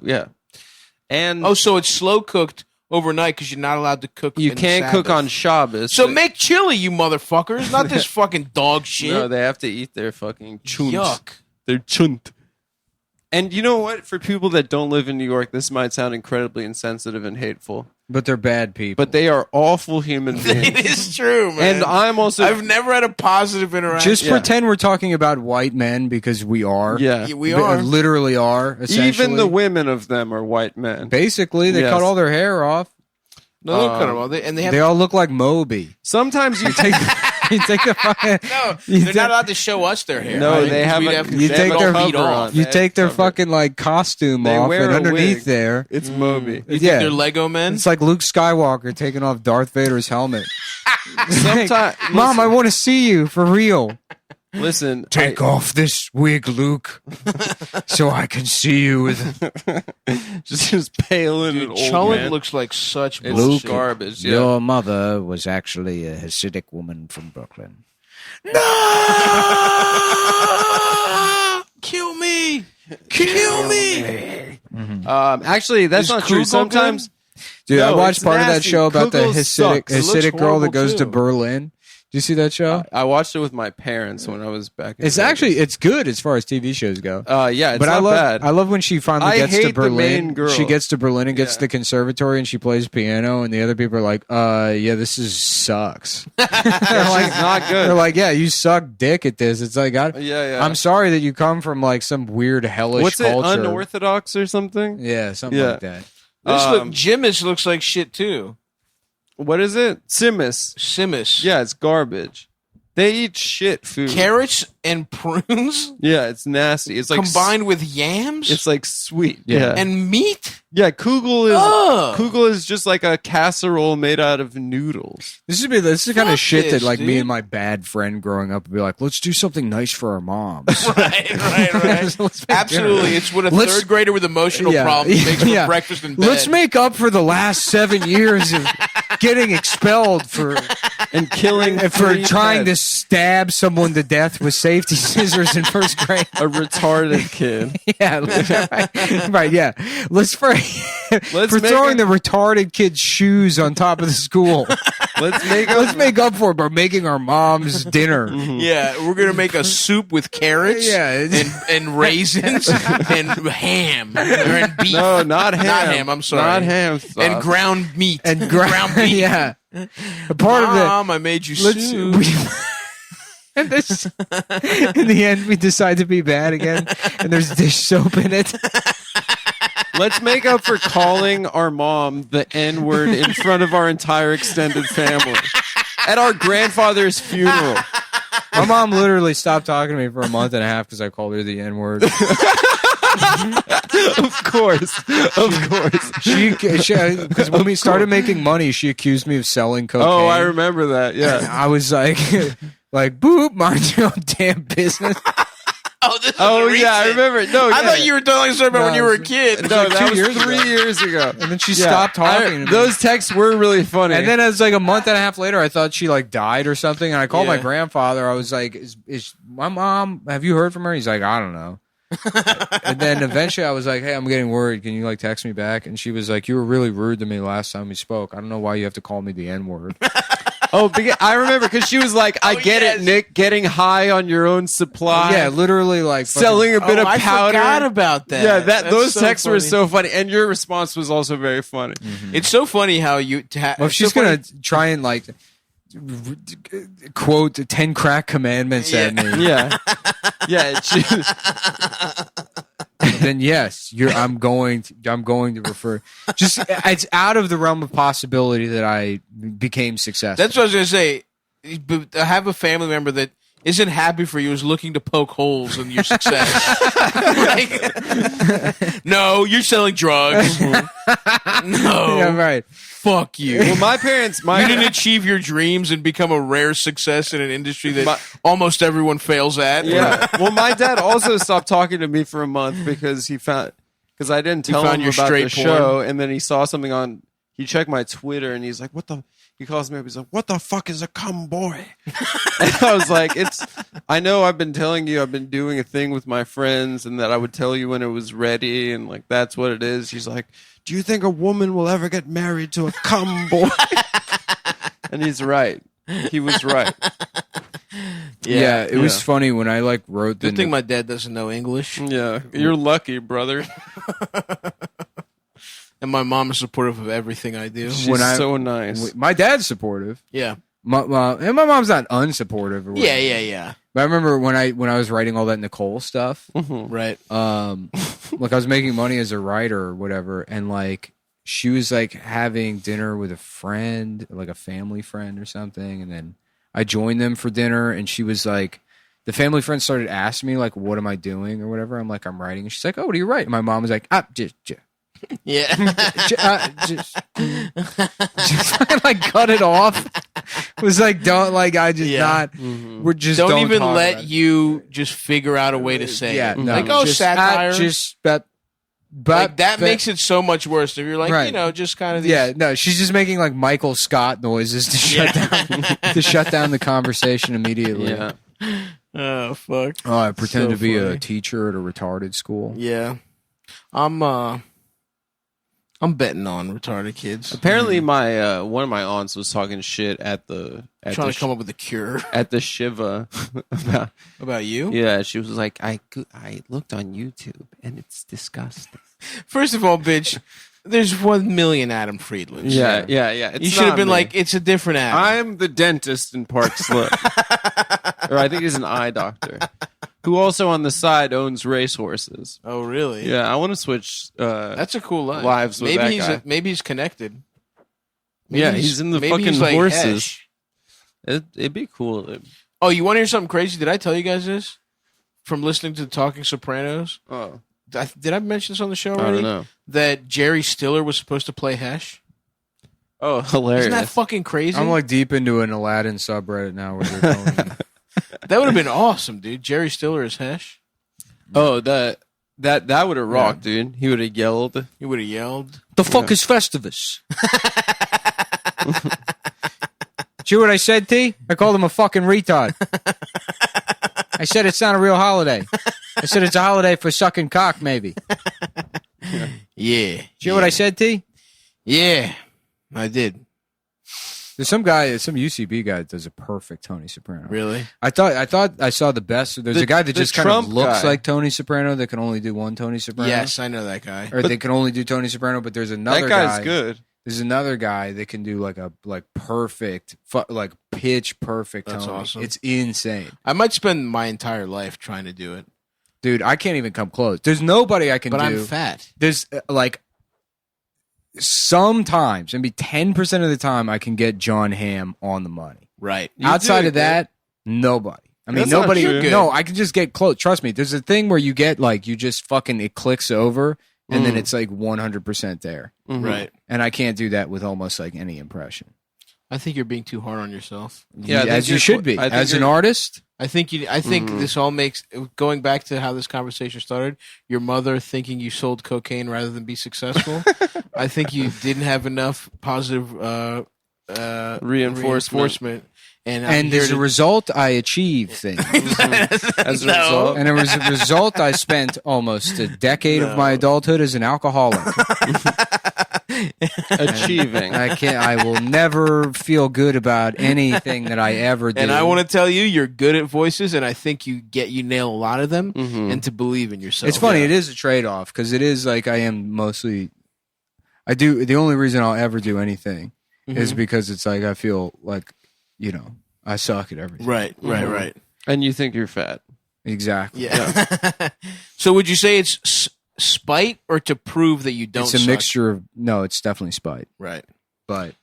and Oh, so it's slow cooked overnight because you're not allowed to cook. you in can't cook Sabbath. on Shabbos. So make chili, you motherfuckers, not this fucking dog shit. No, they have to eat their fucking chunt. Yuck. Their chunt. And you know what? For people that don't live in New York, this might sound incredibly insensitive and hateful, but they're bad people. but they are awful human It beings. is true, man. And I'm also I've never had a positive interaction. just pretend we're talking about white men because we are. yeah. Yeah, we are. Literally are. Essentially. Even the women of them are white men. Basically, they Yes. cut all their hair off. No, they don't cut them all. And they have They all look like Moby. Sometimes you take You take the fucking no. you They're take- not allowed to show us their hair. No, right? they 'Cause have we'd a- to you get take it their all beat cover off. on. you They take their cover. fucking like costume They off, wear and a underneath wig. there, it's Moby. You think Yeah. they're Lego men? it's like Luke Skywalker taking off Darth Vader's helmet. Sometimes, Mom, I want to see you for real. Listen, Take off this wig, Luke, so I can see you with just pale and an old Mullen man. looks like such It's bullshit. garbage. Yeah. Your mother was actually a Hasidic woman from Brooklyn. No! Kill me! Kill me! Actually, that's Is not true. Kugel Sometimes, Dude, I No, watched it's part of that nasty. show about the Kugel Hasidic sucks. It looks Hasidic girl that horrible, goes to too. Berlin. Do you see that show? I watched it with my parents when I was back. In It's Vegas. actually it's good as far as TV shows go. yeah, it's But not I love bad. I love when she finally I gets hate to the Berlin. main girl. She gets to Berlin and gets Yeah. to the conservatory and she plays piano and the other people are like, yeah, this is sucks. She's not They're good. like, yeah, you suck dick at this. It's like Yeah. I'm sorry that you come from like some weird hellish What's it? culture. Unorthodox or something? Yeah, something Yeah. like that. Jimis looks like shit too. What is it? Simus. Simis. Yeah, it's garbage. They eat shit food. Carrots and prunes Yeah, it's nasty. It's like combined with yams It's like sweet. Yeah. and meat. Yeah, Kugel Ugh. is just like a casserole made out of noodles. This is the kind Fuck of shit this, that like me dude. and my bad friend growing up would be like, let's do something nice for our moms. Right. Let's make Absolutely. dinner. It's what a Let's- third grader with emotional Yeah, problems makes for yeah. breakfast in bed. Let's make up for the last 7 years of getting expelled for And killing for trying to stab someone to death with safety scissors in first grade. a retarded kid. Yeah, right. Yeah, let's for Let's for make throwing a- the retarded kid's shoes on top of the school. Let's make Let's make up for it by making our mom's dinner. Yeah, we're gonna make a soup with carrots, Yeah. and raisins and ham and beef. No, not ham. Not ham. I'm sorry. Not ham. And ground meat And ground beef. Yeah, a part of it. Mom, I made you Let's. soup. And this, in the end, we decide to be bad again, and there's dish soap in it. Let's make up for calling our mom the N word in front of our entire extended family at our grandfather's funeral. My mom literally stopped talking to me for a month and a half because I called her the N word. Of course. She because when we started making money, she accused me of selling cocaine. Oh, I remember that. Yeah. I was like, boop, mind your own damn business. Oh, this is Oh, recent. yeah. I remember. No, I yeah. thut you were telling a story about when you were a kid. No, like that 2 was years 3 ago. years ago. And then she Yeah. stopped talking to me. Those texts were really funny. And then as like a month and a half later, I thought she like died or something. And I called my Yeah. grandfather. I was like, is my mom, have you heard from her? He's like, I don't know. And then eventually I was like, hey, I'm getting worried. Can you like text me back? And she was like, you were really rude to me last time we spoke. I don't know why you have to call me the N word. I remember because she was like, I get yes. it, Nick, getting high on your own supply. Yeah, literally like Selling a bit of I powder. forgot about that. Yeah, That's those so texts were funny. so funny. And your response was also very funny. It's so funny how you. Well, if she's gonna try and like quote the 10 crack commandments at me, Yeah. Yeah. then yes, I'm going to refer. Just it's out of the realm of possibility that I became successful. That's what I was gonna say. But I have a family member that isn't happy for you, is looking to poke holes in your success. Like, no, you're selling drugs. No, yeah, right. fuck you. Well, my parents, You didn't achieve your dreams and become a rare success in an industry that almost everyone fails at. yeah. Well, my dad also stopped talking to me for a month because I didn't tell found him your about the straight porn? show, and then he saw something on. He checked my Twitter, and he's like, "What the?" He calls me up. He's like, "What the fuck is a cum boy?" And I was like, I know I've been telling you I've been doing a thing with my friends, and that I would tell you when it was ready, and like that's what it is." He's like, "Do you think a woman will ever get married to a cum boy?" And he's right. He was right. Yeah, it was funny when I like wrote the. Good thing my dad doesn't know English, Yeah, you're lucky, brother. and my mom is supportive of everything I do. She's When I- so nice. My dad's supportive. Yeah, And my mom's not unsupportive. Or whatever. yeah. But I remember when I was writing all that Nicole stuff. Right. Like I was making money as a writer or whatever, and like she was like having dinner with a friend, like a family friend or something, and then I joined them for dinner, and she was like, the family friend started asking me like, what am I doing or whatever. I'm like, I'm writing, and she's like, oh, what do you write? And my mom was like, just Yeah. fucking like cut it off. was like, don't like. I just not. We're just don't even talk let about it. you just figure out a way to say Yeah, it. no, Like, oh, just, satire. But that makes it so much worse if you're like, Right. you know, just kind of these, Yeah, no, she's just making like Michael Scott noises to shut down the conversation immediately. Yeah. Oh fuck. Oh, I pretend So to be funny. a teacher at a retarded school. Yeah. I'm betting on retarded kids. Apparently, my one of my aunts was talking shit at the Trying to come up with a cure. at the Shiva About you? Yeah, she was like, I looked on YouTube and it's disgusting. First of all, bitch, there's 1 million Adam Friedlands. Yeah. You It's should have not been me. like, it's a different Adam. I'm the dentist in Park Slope, or I think he's an eye doctor, who also on the side owns racehorses. Oh, really? Yeah, I want to switch. That's a cool life. Lives with maybe that guy. Maybe he's connected. Maybe Yeah, he's in the maybe fucking he's like horses. Hesh. It'd be cool. Oh, you want to hear something crazy? Did I tell you guys this? From listening to Talking Sopranos? Oh, Did I mention this on the show I already? don't know. That Jerry Stiller was supposed to play Hesh? Oh, hilarious! Isn't that fucking crazy? I'm like deep into an Aladdin subreddit now where they're telling me. That would have been awesome, dude. Jerry Stiller is Hesh. Oh, that would have rocked, dude. He would have yelled. He would have yelled. The fuck is Festivus? See what I said, T? I called him a fucking retard. I said it's not a real holiday. I said it's a holiday for sucking cock, maybe. Yeah. See what I said, T? Yeah, I did. There's some guy, some UCB guy that does a perfect Tony Soprano. Really? I thought I saw the best. There's a guy that the just kind of Trump looks guy. like Tony Soprano that can only do one Tony Soprano. Yes, I know that guy. Or they can only do Tony Soprano, but there's another That guy's guy. good. There's another guy that can do like perfect, like pitch perfect That's Tony. awesome. It's insane. I might spend my entire life trying to do it. Dude, I can't even come close. There's nobody I can But do. I'm fat. There's like sometimes, maybe 10% of the time, I can get John Hamm on the money. Right. Outside do, of that, nobody. I mean, That's not nobody. true. No, I can just get close. Trust me. There's a thing where you get like you just fucking it clicks over, and then it's like 100% there. Mhm. Right. And I can't do that with almost like any impression. I think you're being too hard on yourself. Yeah, I think as you you're should be. I think As an you're- artist, I think this all makes, going back to how this conversation started, your mother thinking you sold cocaine rather than be successful. I think you didn't have enough positive reinforcement. And as a result, I achieve things. As a result, And as a result, I spent almost a decade of my adulthood as an alcoholic. achieving. I will never feel good about anything that I ever do. And I want to tell you, you're good at voices, and I think you nail a lot of them, and to believe in yourself. It's funny. It is a trade-off because it is like I am mostly. I do the only reason I'll ever do anything is because it's like I feel like I suck at everything. Right. And you think you're fat. Exactly. Yeah. So would you say it's spite or to prove that you don't? It's a suck? mixture of no. It's definitely spite. Right. But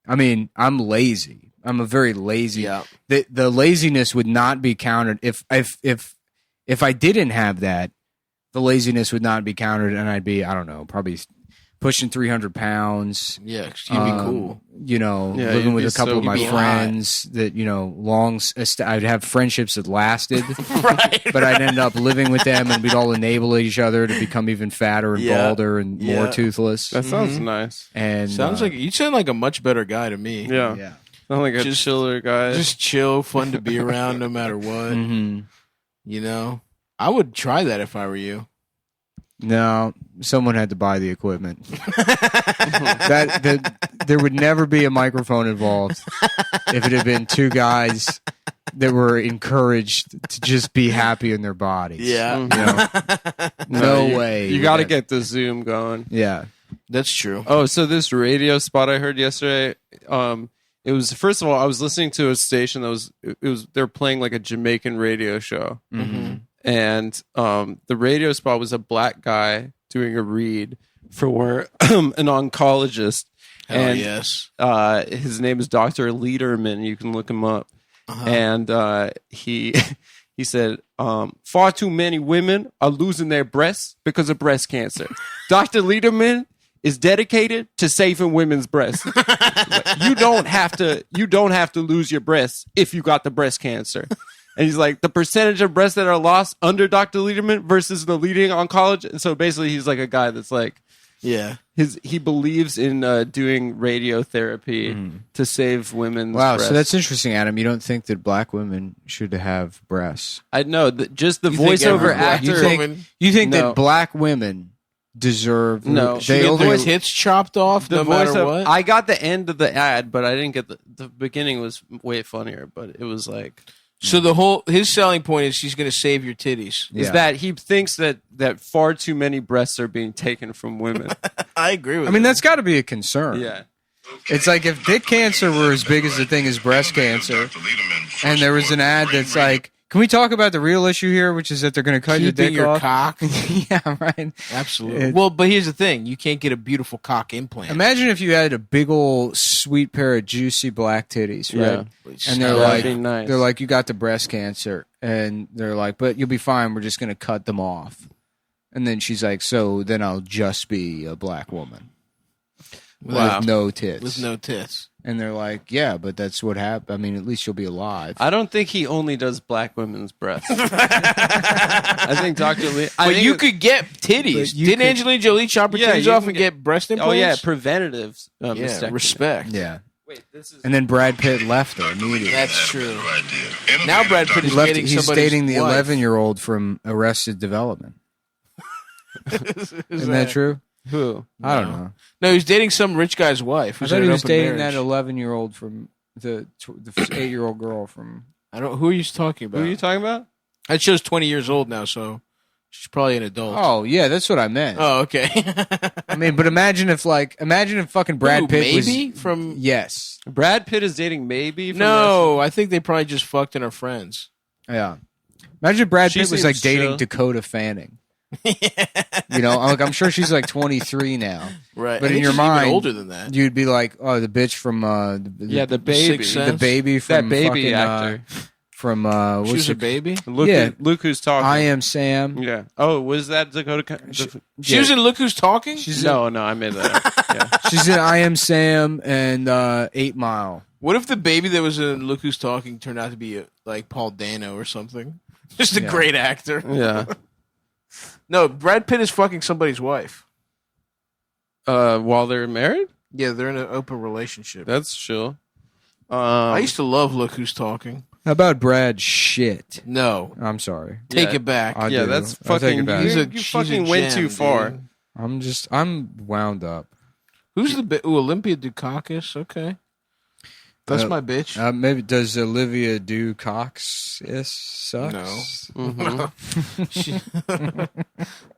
I mean, I'm lazy. I'm a very lazy. Yeah. The laziness would not be counted if I didn't have that. The laziness would not be counted, and I'd be probably pushing 300 pounds. Yeah, you'd be cool. Living you'd with be a couple so of my cool. friends that I'd have friendships that lasted, Right. but I'd end up living with them, and we'd all enable each other to become even fatter and Yeah. balder and more Yeah. toothless. That sounds nice. And Sounds like you sound like a much better guy to me. Yeah. yeah. Sound like a Just- chiller guy. Just chill, fun to be around, no matter what. Mm-hmm. I would try that if I were you. No, someone had to buy the equipment. There would never be a microphone involved if it had been two guys that were encouraged to just be happy in their bodies. No way. You got to get the Zoom going. Yeah. That's true. Oh, so this radio spot I heard yesterday, it was, first of all, I was listening to a station that they're playing like a Jamaican radio show. Mm-hmm. And the radio spot was a black guy doing a read for an oncologist. Hell and yes. His name is Dr. Lederman. You can look him up. And he said, far too many women are losing their breasts because of breast cancer. Dr. Lederman, is dedicated to saving women's breasts. Like, you don't have to lose your breasts if you got the breast cancer. And he's like, the percentage of breasts that are lost under Dr. Lederman versus the leading oncologist. And so basically he's like a guy that's like, Yeah. he believes in doing radiotherapy to save women's breasts. So that's interesting, Adam. You don't think that black women should have breasts? I know that just the You think voiceover every black actor. woman- You think No. that black women deserve? No. She they get only their tits chopped off The no voice matter of, what. I got the end of the ad, but I didn't get the beginning was way funnier, but it was like So his selling point is she's going to save your titties. is Yeah. that he thinks that far too many breasts are being taken from women. I agree with I mean, that's got to be a concern. Yeah. It's like if dick cancer were as big as the thing as breast cancer, and there was an ad that's like, can we talk about the real issue here, which is that they're going to cut your keeping dick your off? cock. Yeah, right. Absolutely. Well, but here's the thing. You can't get a beautiful cock implant. Imagine if you had a big old sweet pair of juicy black titties, right? And they're That'd like, be nice. they're like, you got the breast cancer, and they're like, but you'll be fine. We're just going to cut them off. And then she's like, so then I'll just be a black woman Wow. with no tits. With no tits. And they're like, yeah, but that's what happened. I mean, at least you'll be alive. I don't think he only does black women's breasts. I think Dr. Lee. But you could get titties. But you Didn't could- Angelina Jolie chop her Yeah, titties you off can and get- get breast implants? Oh yeah, preventative. Yeah, mastectomy. respect. Yeah. Wait, this is. And then Brad Pitt left her immediately. That's true. Now Brad Pitt is He left, dating he's somebody's dating the wife. 11-year-old from Arrested Development. Isn't that true? Who? I don't know. No, he's dating some rich guy's wife. I Who's thought in he an was open dating marriage. that 11-year-old from the 8-year-old girl from. I don't. Who are you talking about? Who are you talking about? That show's 20 years old now, so she's probably an adult. Oh yeah, that's what I meant. Oh, okay. I mean, but imagine if fucking Brad Who, Pitt was maybe from. yes, Brad Pitt is dating maybe. From No, I think they probably just fucked and are friends. yeah. Imagine if Brad She Pitt was seems like dating chill. Dakota Fanning. You know, I'm sure she's like 23 now. Right. But I in think your she's even mind, older than that. You'd be like, oh, the bitch from the baby. Sixth the Sense. baby from That baby fucking, actor. from She what's was a it? baby. Look, Yeah. Look who's talking. I Am Sam. Yeah. Oh, was that Dakota? She was in Look Who's Talking? She's No, I made that up. Yeah. She's in I Am Sam and 8 Mile. What if the baby that was in Look Who's Talking turned out to be like Paul Dano or something? Just a Yeah. great actor. Yeah. No, Brad Pitt is fucking somebody's wife. While they're married, Yeah, they're in an open relationship. that's chill. I used to love Look Who's Talking. How about Brad shit? No, I'm sorry. take Yeah. it back. I yeah, do. that's I'll take fucking. it back. You fucking went too far. Dude. I'm wound up. Who's the Olympia Dukakis? Okay, that's my bitch. Maybe does Olivia do Cox sucks? No. Mhm.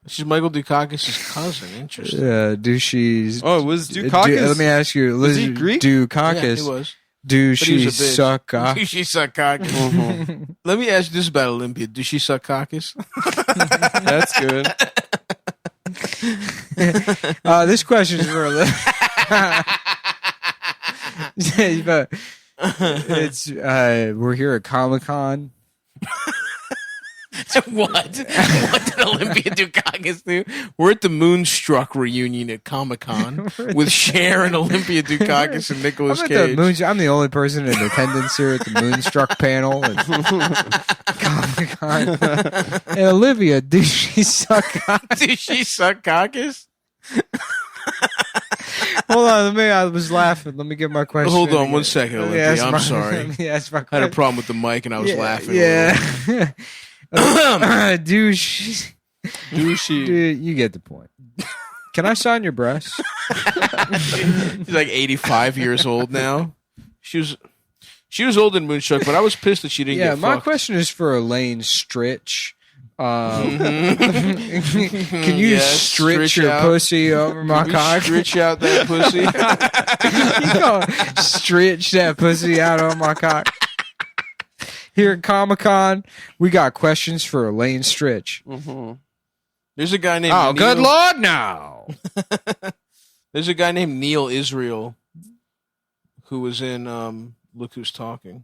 She's Michael Dukakis' cousin. Interesting. Yeah, do she's Oh, was Dukakis? let me ask you, Was Liz, he Greek? Dukakis, Yeah, he was. do But he was she a bitch. suck cock? She suck cockis. Let me ask you this about Olympia. Does she suck cockis? That's good. This question is for but it's we're here at ComicCon. What? What did Olympia Dukakis do? We're at the Moonstruck reunion at Comic-Con with Cher and Olympia Dukakis and Nicolas Cage. I'm the only person in attendance here at the Moonstruck panel at ComicCon. And Olivia, do she suck cock? Did she suck cockis? Hold on, I was laughing. Let me get my question. Hold on in. 1 second, Let me Olympia. ask I'm my- sorry. Let me ask my I had a question. problem with the mic and I was laughing. Yeah. Do she? Dude, you get the point. Can I sign your breasts? She's like 85 years old now. She was old in Moonstruck, but I was pissed that she didn't Yeah, get my fucked. question is for Elaine Stritch. Can you Yes, stretch stretch your out. pussy over my Can we cock? stretch out that pussy. You know, stretch that pussy out on my cock. Here at Comic-Con, we got questions for Elaine Stritch. There's a guy named Oh, Neil. good Lord, no. There's a guy named Neil Israel who was in Look Who's Talking.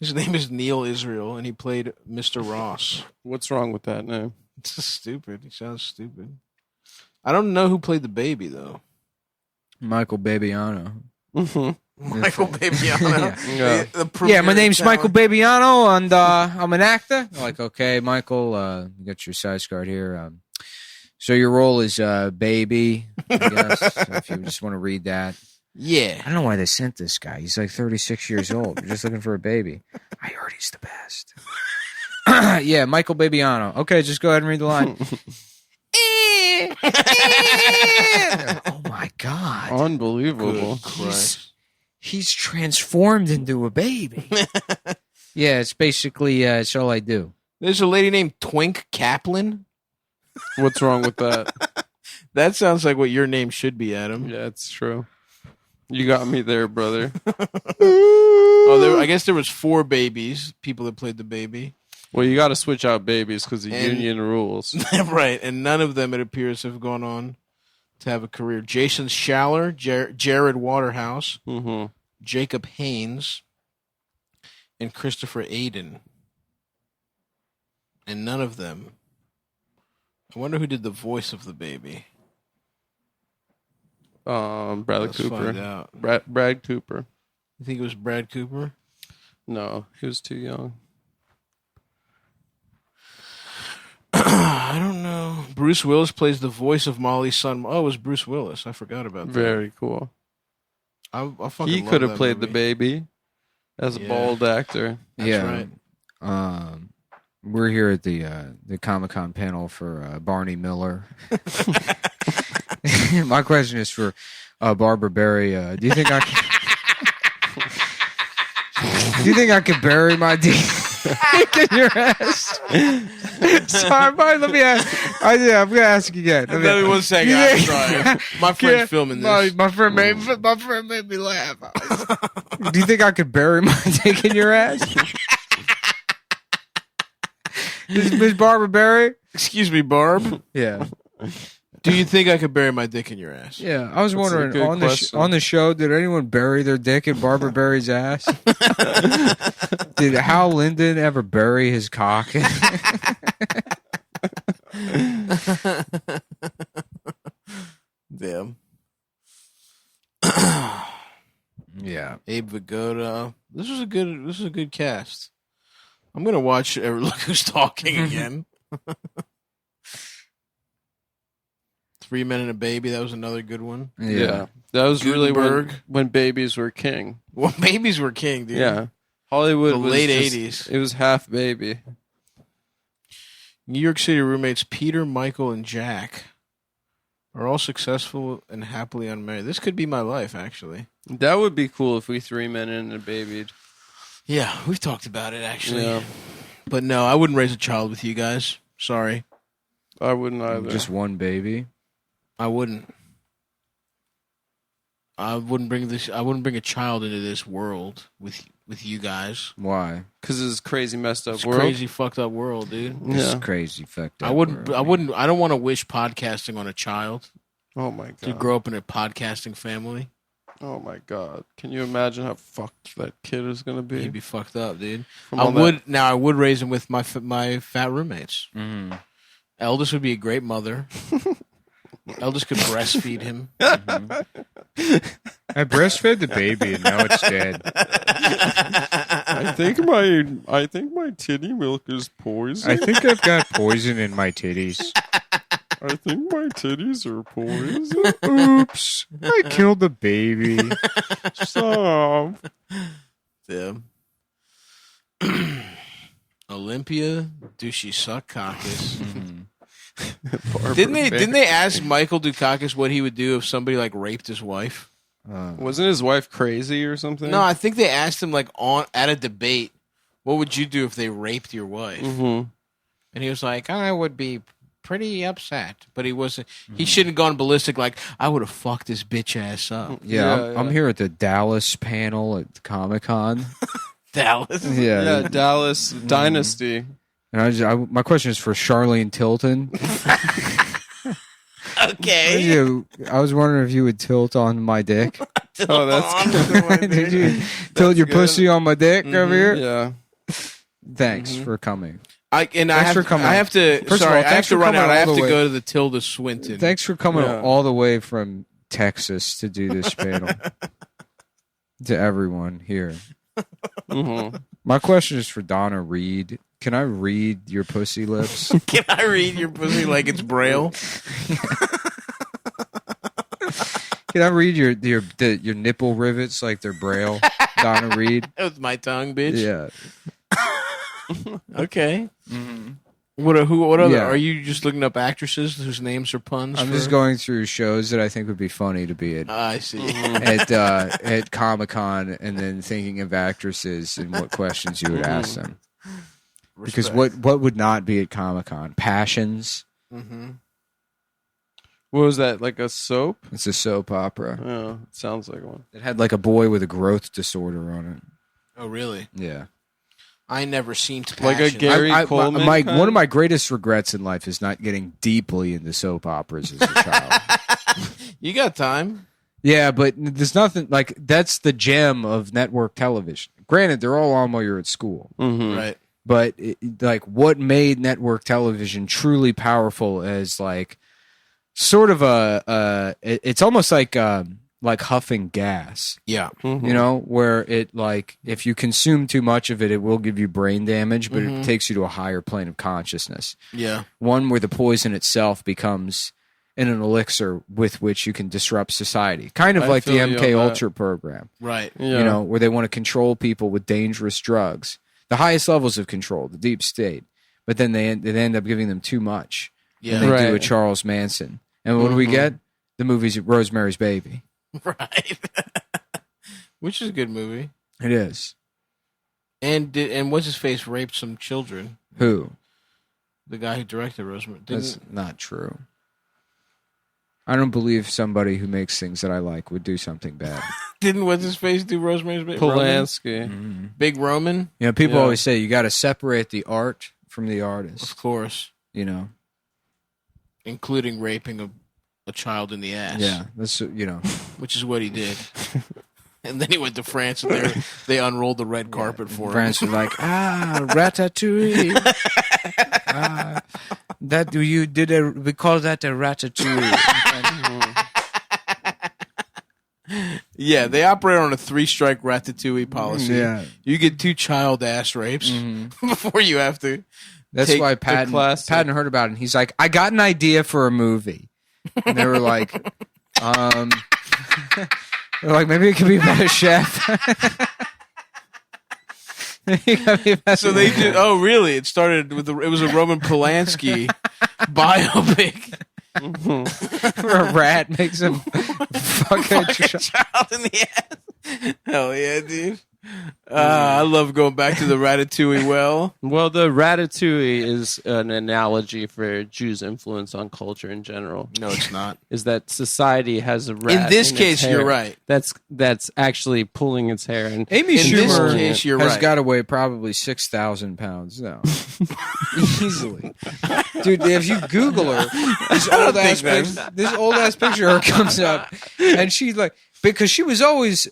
His name is Neil Israel, and he played Mr. Ross. What's wrong with that name? It's just stupid. He sounds stupid. I don't know who played the baby though. Michael Babiano. Michael Babiano. Yeah. My name's Michael Babiano, and I'm an actor. I'm like, okay, Michael, you got your size card here. So your role is baby, I guess, so if you just want to read that. Yeah. I don't know why they sent this guy. He's like 36 years old. You're just looking for a baby. I heard he's the best. Yeah, Michael Babiano. Okay, just go ahead and read the line. Oh, my God. Unbelievable. He's transformed into a baby. Yeah, it's basically, it's all I do. There's a lady named Twink Kaplan. What's wrong with that? That sounds like what your name should be, Adam. Yeah, it's true. You got me there, brother. I guess there was 4 babies, people that played the baby. Well, you got to switch out babies because the union rules. Right, and none of them, it appears, have gone on to have a career. Jason Schaller, Jared Waterhouse, Jacob Haynes, and Christopher Aiden. And none of them. I wonder who did the voice of the baby. Bradley Let's Cooper. find out. Brad Cooper. You think it was Brad Cooper? No, he was too young. I don't know. Bruce Willis plays the voice of Molly's son. Oh, it was Bruce Willis. I forgot about that. Very cool. I fucking He love could have that played the movie. baby as a bald actor. That's right. We're here at the ComicCon panel for Barney Miller. My question is for Barbara Berry. Do you think I could bury my dick in your ass? Sorry, let me ask. I'm gonna ask again. Give me 1 second. I'm trying. My friend's filming this. My friend made me laugh. Do you think I could bury my dick in your ass? Miss Barbara Berry? Excuse me, Barb. Yeah. Do you think I could bury my dick in your ass? Yeah, I was That's a wondering good on the show, did anyone bury their dick in Barbara Berry's ass? Did Hal Linden ever bury his cock? Damn. Yeah. Abe Vigoda. This was a good cast. I'm gonna watch Look Who's Talking again. 3 Men and a Baby. That was another good one. Yeah. That was really Gutenberg. when babies were king. Well, babies were king, dude. Yeah. Hollywood The was late just- 80s. It was half baby. New York City roommates Peter, Michael, and Jack are all successful and happily unmarried. This could be my life, actually. That would be cool if we 3 men and a baby. Yeah, we've talked about it, actually. Yeah. But no, I wouldn't raise a child with you guys. Sorry. I wouldn't either. Just one baby. I wouldn't. I wouldn't bring a child into this world with you guys. Why? Because it's a crazy messed up It's world. crazy fucked up world, dude. This is Yeah. crazy fucked up. I wouldn't world. I don't want to wish podcasting on a child Oh my to god. grow up in a podcasting family. Oh my god. Can you imagine how fucked that kid is gonna be? He'd be fucked up, dude. From I all that- would raise him with my fat roommates. Mhm. Eldest would be a great mother. Eldest could breastfeed him. I breastfed the baby and now it's dead. I think my titty milk is poison. I think I've got poison in my titties. I think my titties are poison. Oops. I killed the baby. Stop. Yeah. Olympia, do she suck caucus? Didn't they ask Michael Dukakis what he would do if somebody like raped his wife? Wasn't his wife crazy or something? No, I think they asked him like at a debate, what would you do if they raped your wife? Mm-hmm. And he was like, I would be pretty upset, but he wasn't. He shouldn't have gone ballistic like I would have fucked this bitch ass up. Yeah, I'm here at the Dallas panel at ComicCon. Dallas. Yeah, Dallas Dynasty. And my question is for Charlene Tilton. Okay. I was wondering if you would tilt on my dick. Oh, that's good. Did you tilt your good. pussy on my dick over here? Yeah. Thanks for coming. I have to. First of all, I have to run out. I have to way. go to the Tilda Swinton. Thanks for coming all the way from Texas to do this panel. To everyone here. Mm-hmm. My question is for Donna Reed. Can I read your pussy lips? Can I read your pussy like it's Braille? Can I read your nipple rivets like they're Braille, Donna Reed? With my tongue, bitch. Yeah. Okay. Mm-hmm. What other? Yeah. Are you just looking up actresses whose names are puns? I'm just going through shows that I think would be funny to be at. I see. At ComicCon, and then thinking of actresses and what questions you would ask them. Because what would not be at ComicCon? Passions. Mm-hmm. What was that? Like a soap? It's a soap opera. Oh, it sounds like one. It had like a boy with a growth disorder on it. Oh, really? Yeah. I never seen Passion. Like a Gary Coleman. One of my greatest regrets in life is not getting deeply into soap operas as a child. You got time. Yeah, but there's nothing like that's the gem of network television. Granted, they're all on while you're at school, Right? but like what made network television truly powerful is like sort of it's almost like huffing gas. Yeah. Mm-hmm. You know, where it like if you consume too much of it, it will give you brain damage, but it takes you to a higher plane of consciousness. Yeah. One where the poison itself becomes an elixir with which you can disrupt society. Kind of like the MK Ultra program. Right. Yeah. You know, where they want to control people with dangerous drugs. The highest levels of control, the deep state. But then they end up giving them too much. Yeah. And they do a Charles Manson. And what do we get? The movie's Rosemary's Baby. Right. Which is a good movie. It is. And what's his face raped some children. Who? The guy who directed Rosemary. That's not true. I don't believe somebody who makes things that I like would do something bad. Didn't what's his face do Rosemary's Baby? Polanski. Big Roman? You know, people always say you got to separate the art from the artist. Of course. You know? Including raping a child in the ass. Yeah, that's, you know. Which is what he did. And then he went to France and they unrolled the red carpet for him. France was like, ratatouille. We call that a ratatouille. Yeah, they operate on a 3-strike ratatouille policy. Yeah. You get 2 child ass rapes before you have to. That's why Patton heard about it. And he's like, I got an idea for a movie. And they were like, they're like, maybe it could be about a chef. So they did. Oh, really? It started with it was a Roman Polanski biopic. Where a rat makes him fuck a child in the ass. Hell yeah, dude. I love going back to the Ratatouille well. Well, the Ratatouille is an analogy for Jews' influence on culture in general. No, it's not. Is that society has a rat in this its case, hair you're right. That's actually pulling its hair. And Amy Schumer you're has right. got to weigh probably 6,000 pounds now. Easily. Dude, if you Google her, this old ass picture of her comes up, and she's like, because she was always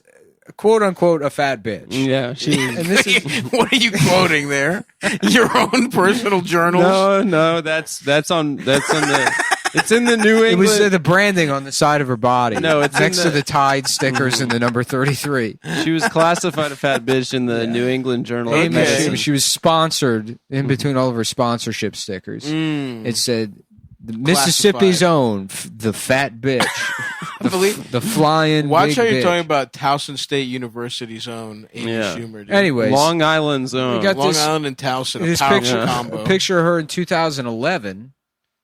quote unquote a fat bitch. Yeah, and this is what are you quoting there? Your own personal journals? No, that's on the. It's in the New England. It was the branding on the side of her body. No, it's next to the Tide stickers and the number 33. She was classified a fat bitch in the New England Journal of Amy Medicine. She was sponsored in between all of her sponsorship stickers. It said Mississippi's own, the fat bitch. The flying Watch big how you're bitch. talking about Towson State University's own Amy Schumer. Dude. Anyways, Long Island's own. We got Long this- Island and Towson, a this powerful combo. a picture of her in 2011.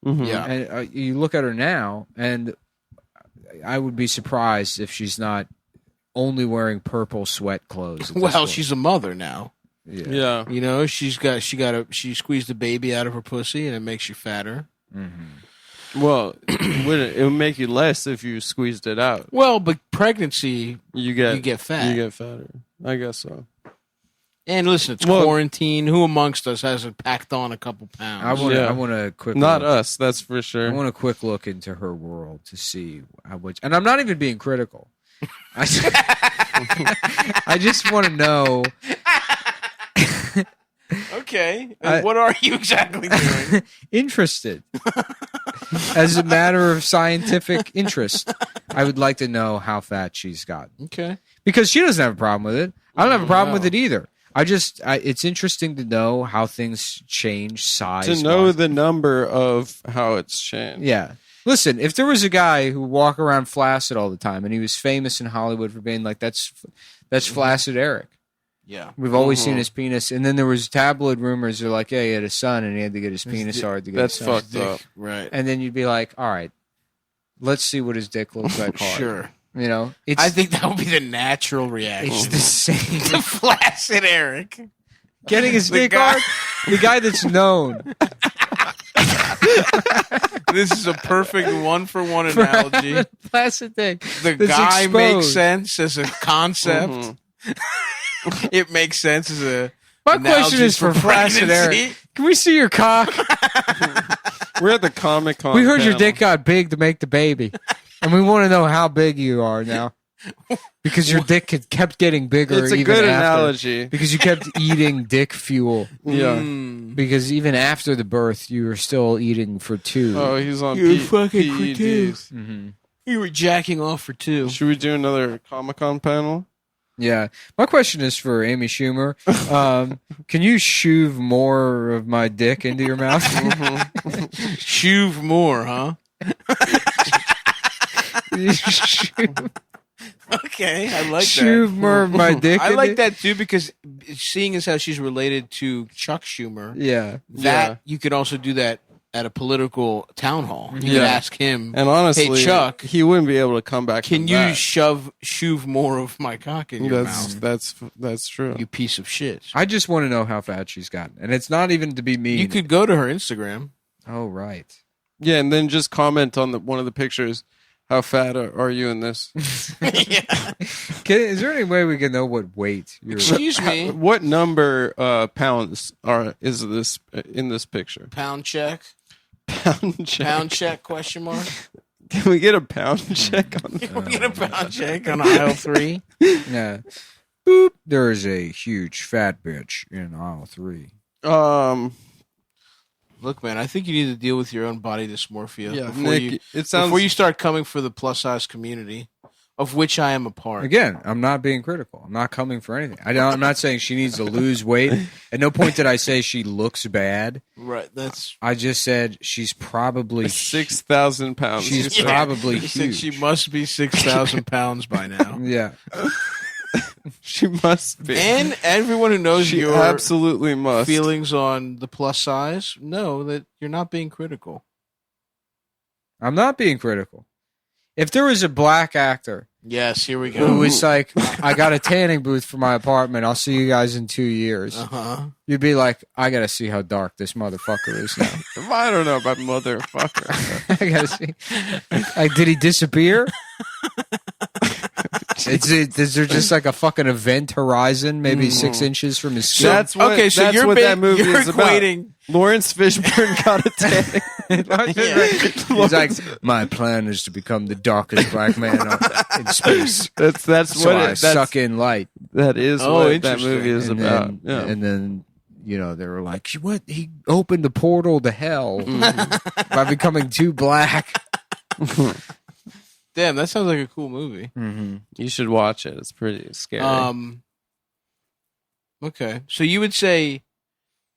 Yeah. And you look at her now, and I would be surprised if she's not only wearing purple sweat clothes. at this Well, point. she's a mother now. Yeah. You know, she squeezed the baby out of her pussy, and it makes you fatter. Well, it would make you less if you squeezed it out. Well, but pregnancy, You get fat. You get fatter. I guess so. And listen, it's quarantine. Who amongst us hasn't packed on a couple pounds? I want a quick Not look. us, that's for sure. I want a quick look into her world to see how much. And I'm not even being critical. I just want to know. Okay. And what are you exactly doing? Interested. As a matter of scientific interest, I would like to know how fat she's gotten. Okay. Because she doesn't have a problem with it. I don't have a problem with it either. It's interesting to know how things change size. To know the number of how it's changed. Yeah. Listen, if there was a guy who walked around flaccid all the time and he was famous in Hollywood for being like, that's Flaccid Eric. Yeah. We've always seen his penis. And then there was tabloid rumors. They're like, yeah, he had a son and he had to get his penis hard to get That's his son. fucked up. Right. And then you'd be like, all right, let's see what his dick looks like hard. Sure. You know? I think that would be the natural reaction. It's the same. To Flaccid Eric. Getting his dick hard? The guy that's known. This is a perfect one-for-one analogy. Flaccid dick. The guy makes sense as a concept. It makes sense as a. My question is for Flaccid Eric. Can we see your cock? We're at the ComicCon. We heard your dick got big to make the baby. And we want to know how big you are now. Because your dick kept getting bigger. It's a even good after, analogy. Because you kept eating dick fuel. Yeah. Because even after the birth, you were still eating for two. Oh, he's on fucking for two. PEDs. Mm-hmm. You were jacking off for two. Should we do another Comic-Con panel? Yeah. My question is for Amy Schumer. Can you shove more of my dick into your mouth? Shove more, huh? Okay, I like that. Shove more of my dick. I like that too because seeing as how she's related to Chuck Schumer, you could also do that at a political town hall. You could ask him, and honestly, hey Chuck, he wouldn't be able to come back. Can you shove more of my cock in your mouth? That's true. You piece of shit. I just want to know how fat she's gotten, and it's not even to be mean. You could go to her Instagram. Oh right. Yeah, and then just comment on one of the pictures. How fat are you in this? Yeah. Is there any way we can know what weight you're? Excuse me. What number pounds is this in this picture? Pound check. Pound check. Pound check? Question mark. Can we get a pound check on? Can we get a pound check on aisle 3? Yeah. Boop. There is a huge fat bitch in aisle 3. Look, man, I think you need to deal with your own body dysmorphia before you start coming for the plus size community, of which I am a part. Again, I'm not being critical. I'm not coming for anything. I'm not saying she needs to lose weight. At no point did I say she looks bad. Right. I just said she's probably 6,000 pounds. She's probably you said huge. she must be 6,000 pounds by now. Yeah. She must be. And everyone who knows she your absolutely must. feelings on the plus size know that you're not being critical. I'm not being critical. If there was a black actor Yes, here we go. who was like, I got a tanning booth for my apartment, I'll see you guys in 2 years. Uh-huh. You'd be like, I gotta see how dark this motherfucker is now. I don't know about motherfucker. I gotta see. Like, did he disappear? Is there just like a fucking event horizon, maybe 6 inches from his skin? That's what, okay, so that's you're what that movie you're is about. equating. Lawrence Fishburne got a tanning. He's like, my plan is to become the darkest black man in space. That's So what I suck in light. That is Oh, what that interesting. movie is And about. then, and then, you know, they were like, what? He opened the portal to hell by becoming too black. Damn, that sounds like a cool movie. Mm-hmm. You should watch it. It's pretty scary. Okay, so you would say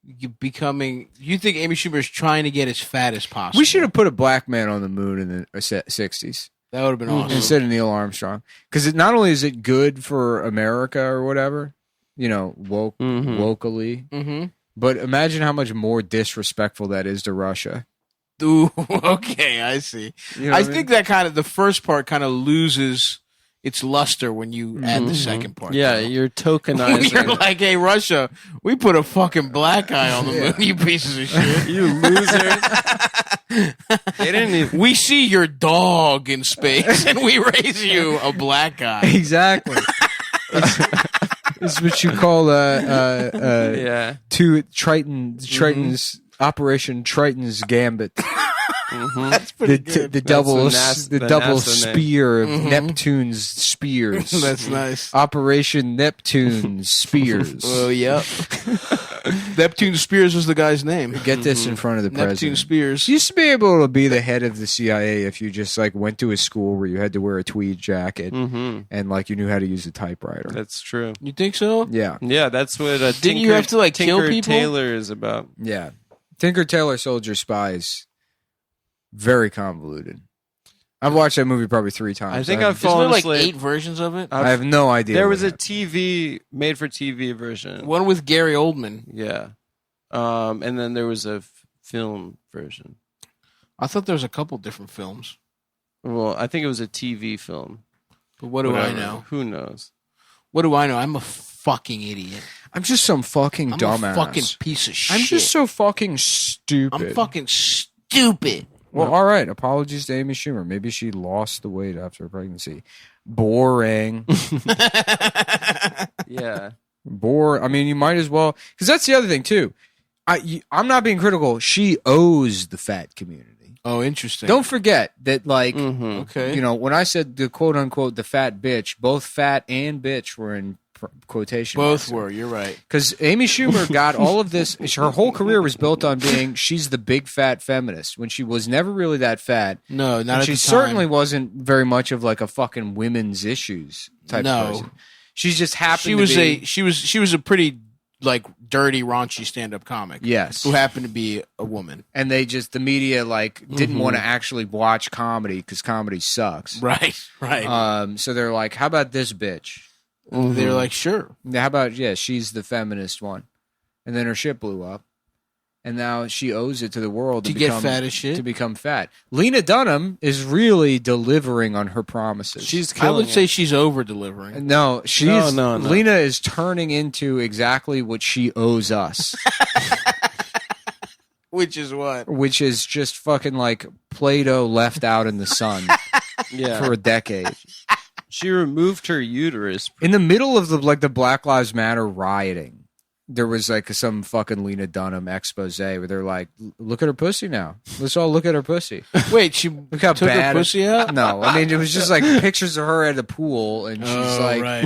you think Amy Schumer is trying to get as fat as possible? We should have put a black man on the moon in the 60s. That would have been awesome. Instead of Neil Armstrong. Because not only is it good for America or whatever, you know, locally, but imagine how much more disrespectful that is to Russia. Ooh, okay, I see. You know I what think that the first part kind of loses its luster when you add the second part. yeah, though. you're tokenizing. You're like, hey, Russia, we put a fucking black guy on the moon, you pieces of shit. You losers. They didn't even. We see your dog in space, and we raise you a black guy. Exactly. It's what you call Triton's Operation Triton's Gambit. That's pretty good. The double the double NASA name. spear of Neptune's spears. That's nice. Operation Neptune's spears. Well, yep. Neptune Spears was the guy's name. Get this in front of the Neptune president. Spears. You used to be able to be the head of the CIA if you just like went to a school where you had to wear a tweed jacket and like you knew how to use a typewriter. That's true. You think so? Yeah. Yeah, that's what Didn't you have to like kill Tinker people? Tailor is about. Yeah. Tinker Tailor Soldier Spy is very convoluted. I've watched that movie probably 3 times. I think I I've Isn't there fallen like asleep. 8 versions of it? I have no idea. There what was a happened. TV made-for-TV version. One with Gary Oldman. Yeah. And then there was a film version. I thought there was a couple different films. Well, I think it was a TV film. But what do I Whatever. know? Who knows? What do I know? I'm a fucking idiot. I'm just some fucking I'm dumbass. a fucking piece of shit. I'm just so fucking stupid. I'm fucking stupid. Well, all right. Apologies to Amy Schumer. Maybe she lost the weight after her pregnancy. Boring. Yeah. I mean, you might as well, because that's the other thing too. I'm not being critical. She owes the fat community. Oh, interesting. Don't forget that, like, Okay. you know, when I said the quote unquote the fat bitch, both fat and bitch were in quotation. Both were. You're right. Because Amy Schumer got all of this. Her whole career was built on being she's the big fat feminist when she was never really that fat. No, not And at she the certainly time. wasn't very much of like a fucking women's issues type No. of person. She just happened She to was be, she was a pretty like dirty, raunchy stand-up comic. yes. Who happened to be a woman. And they just, the media like didn't want to actually watch comedy because comedy sucks. Right. Right. So they're like, how about this bitch? They're like, sure. How about, she's the feminist one. And then her shit blew up. And now she owes it to the world To to get become, fat as shit? To become fat. Lena Dunham is really delivering on her promises. She's I killing would it. say she's over delivering. No, she's No. Lena is turning into exactly what she owes us, Which is what? which is just fucking like Play-Doh left out in the sun Yeah. for a decade. She removed her uterus. In the middle of the Black Lives Matter rioting, there was like some fucking Lena Dunham expose where they're like, "Look at her pussy now. Let's all look at her pussy. Wait, she Look how took bad her pussy out? No, I mean it was just like pictures of her at the pool, and she's like, right.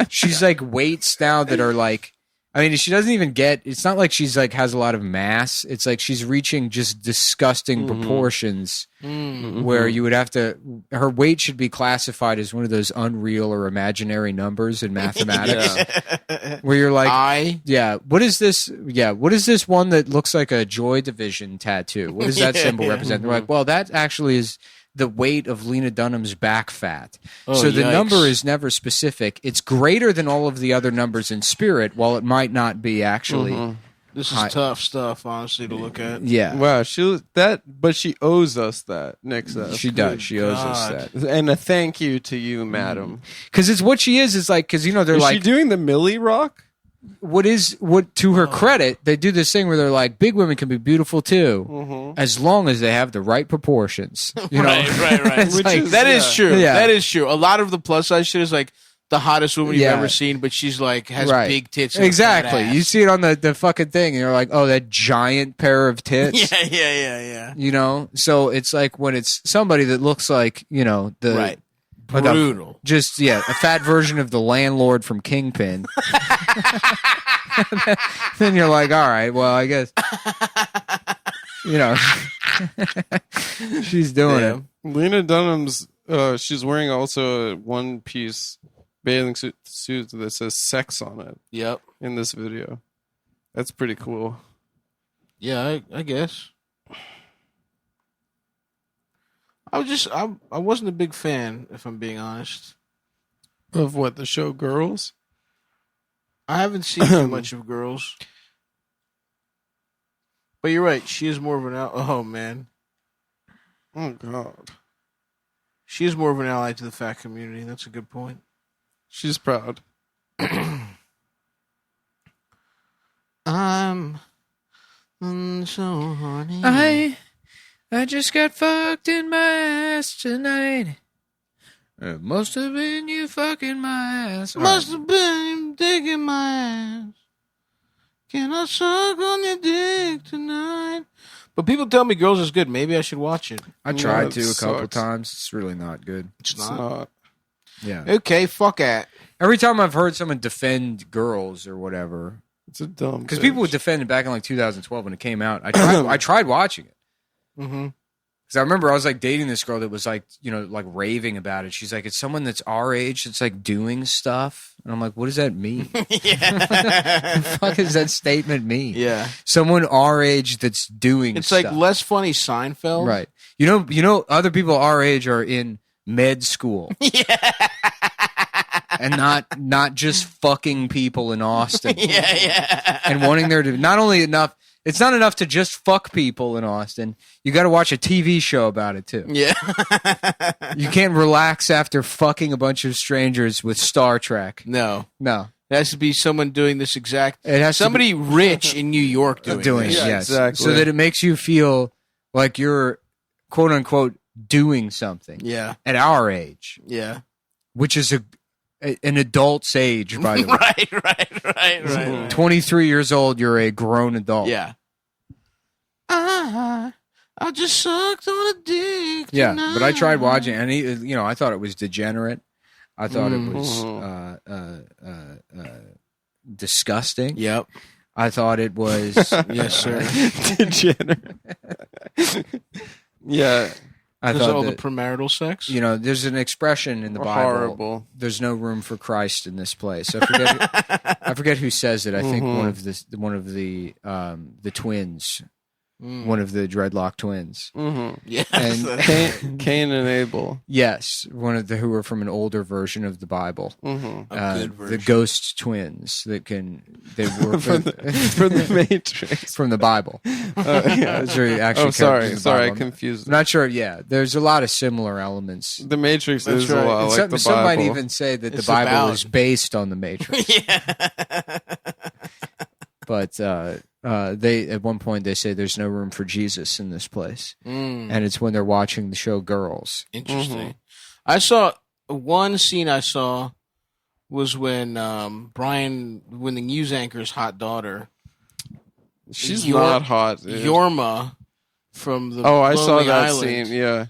she's like weights now that are like, I mean, she doesn't even get. It's not like she's like has a lot of mass. It's like she's reaching just disgusting proportions where you would have to. Her weight should be classified as one of those unreal or imaginary numbers in mathematics, where you're like, what is this? Yeah, what is this one that looks like a Joy Division tattoo? What does that symbol represent? They're like, well, that actually is the weight of Lena Dunham's back fat. So the yikes. number is never specific. It's greater than all of the other numbers in spirit, while it might not be actually. This is tough stuff, honestly, to look at. Yeah. Wow, but she owes us that, Nick says. She does. She owes us that. And a thank you to you, madam. Because it's what she is like, because, you know, they're Is like, she doing the Millie Rock? what to her credit, they do this thing where they're like, big women can be beautiful too, as long as they have the right proportions. You know? Right. It's like- That is true. Yeah. That is true. A lot of the plus size shit is like the hottest woman you've Yeah. ever seen, but she's like has Right. big tits. And a Exactly. fat ass. You see it on the fucking thing, and you're like, oh, that giant pair of tits. Yeah. You know? So it's like when it's somebody that looks like, you know, the. Right. or the- Brutal. just, a fat version of the landlord from Kingpin. Then you're like, all right, well, I guess. You know. She's doing it. Lena Dunham's, she's wearing also a one-piece bathing suit that says sex on it Yep. in this video. That's pretty cool. Yeah, I guess. I wasn't a big fan, if I'm being honest. Of what, the show Girls? I haven't seen too much of Girls. But you're right. She is more of an oh man. Oh, God. She is more of an ally to the fat community. That's a good point. She's proud. I'm so horny. I just got fucked in my ass tonight. It must have been you fucking my ass. Must have been digging my ass. Can I suck on your dick tonight? But people tell me Girls is good. Maybe I should watch it. I tried No, to it a couple sucks. times. It's really not good. It's It's not. not. Yeah. Okay, fuck it. Every time I've heard someone defend Girls or whatever, It's a dumb. Because people would defend it back in like 2012 when it came out. I tried watching it. Mm-hmm. Because I remember I was like dating this girl that was like, you know, like raving about it. She's like, it's someone that's our age that's like doing stuff. And I'm like, what does that mean? Yeah. What the fuck does that statement mean? Yeah. Someone our age that's doing It's stuff. like less funny Seinfeld. Right. You know, other people our age are in med school. Yeah. And not just fucking people in Austin. Yeah. And wanting there to not only enough, it's not enough to just fuck people in Austin. You got to watch a TV show about it too. Yeah. You can't relax after fucking a bunch of strangers with Star Trek. No. No. It has to be someone doing this exact. It has somebody rich in New York doing doing it, this. yes. exactly. So that it makes you feel like you're quote unquote doing something. Yeah. At our age, Yeah. which is an adult's age, by the way. Right. 23 years old, you're a grown adult. Yeah. I just sucked on a dick. Yeah, tonight. but I tried watching, and I thought it was Degenerate. I thought it was disgusting. Yep. I thought it was Yes, sir. Degenerate. Yeah. I There's thought all that, the premarital sex. there's an expression in the Bible. Horrible. There's no room for Christ in this place. I forget who says it. I think one of the twins, one of the dreadlock twins. Mm-hmm. Yes. And Cain and Abel. yes, one of the who are from an older version of the Bible. Mm-hmm. A good version. The ghost twins they were from the Matrix. from the Bible. Yeah. Those are actually sorry, characters in the I Bible. confused. I'm not sure. Yeah, there's a lot of similar elements. The Matrix That's is right. a lot And like some, the some might Bible. even say that It's the Bible about- is based on the Matrix. Yeah. But they at one point they say there's no room for Jesus in this place, and it's when they're watching the show Girls. Interesting. I saw one scene. I saw was when when the news anchor's hot daughter, She's Yor- not hot. Dude. Yorma, from the I saw Lonely that Island, scene. Yeah.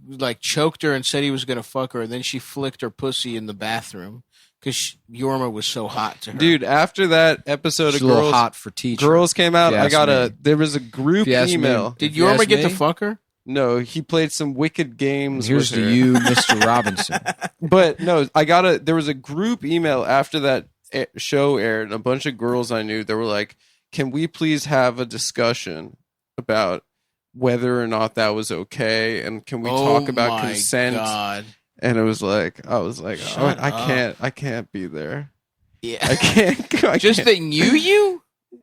like choked her and said he was going to fuck her, and then she flicked her pussy in the bathroom because Yorma was so hot to her. Dude, after that episode She's of a little Girls, hot for teacher. Girls came out, If you I ask got me. there was a group If you ask me. email. did if you Yorma ask get to me- fuck her? No, he played some wicked games. Here's with to her. you, Mr. Robinson. But no, there was a group email after that show aired, and a bunch of girls I knew, they were like, can we please have a discussion about whether or not that was okay, and can we talk about my consent? God. And I was like, Shut I can't be there. Yeah. I can't. I Just can't. that you?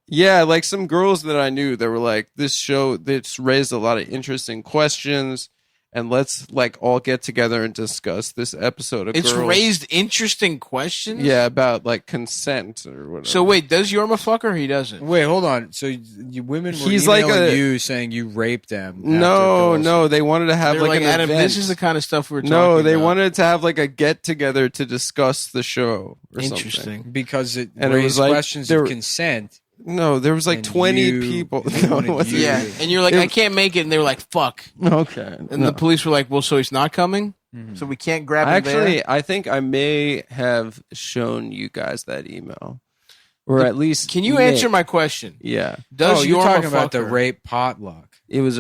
Yeah, like some girls that I knew, they were like, this show, it's raised a lot of interesting questions, and let's like all get together and discuss this episode of It's Girls. raised interesting questions? Yeah, about like consent or whatever. So wait, does Yorma fuck her or he doesn't? Wait, hold on. So you women were He's like emailing you saying you raped them. after no, Girls. no, they wanted to have They're like, like, an Adam, event. this is the kind of stuff we're talking No, they about. wanted to have like a get together to discuss the show or Interesting. something. Because it And it was raised like- questions there of were- consent. No, there was like And 20 you- people. they No, wanted it wasn't. you- Yeah, and you're like, I can't make it, and they were like, fuck. Okay. And the police were like, well, so he's not coming? So we can't grab him there? Actually, I think I may have shown you guys that email, or at least Can you Nick. answer my question? Yeah, Does you're Yorma talking fuck about the her? rape potluck. it was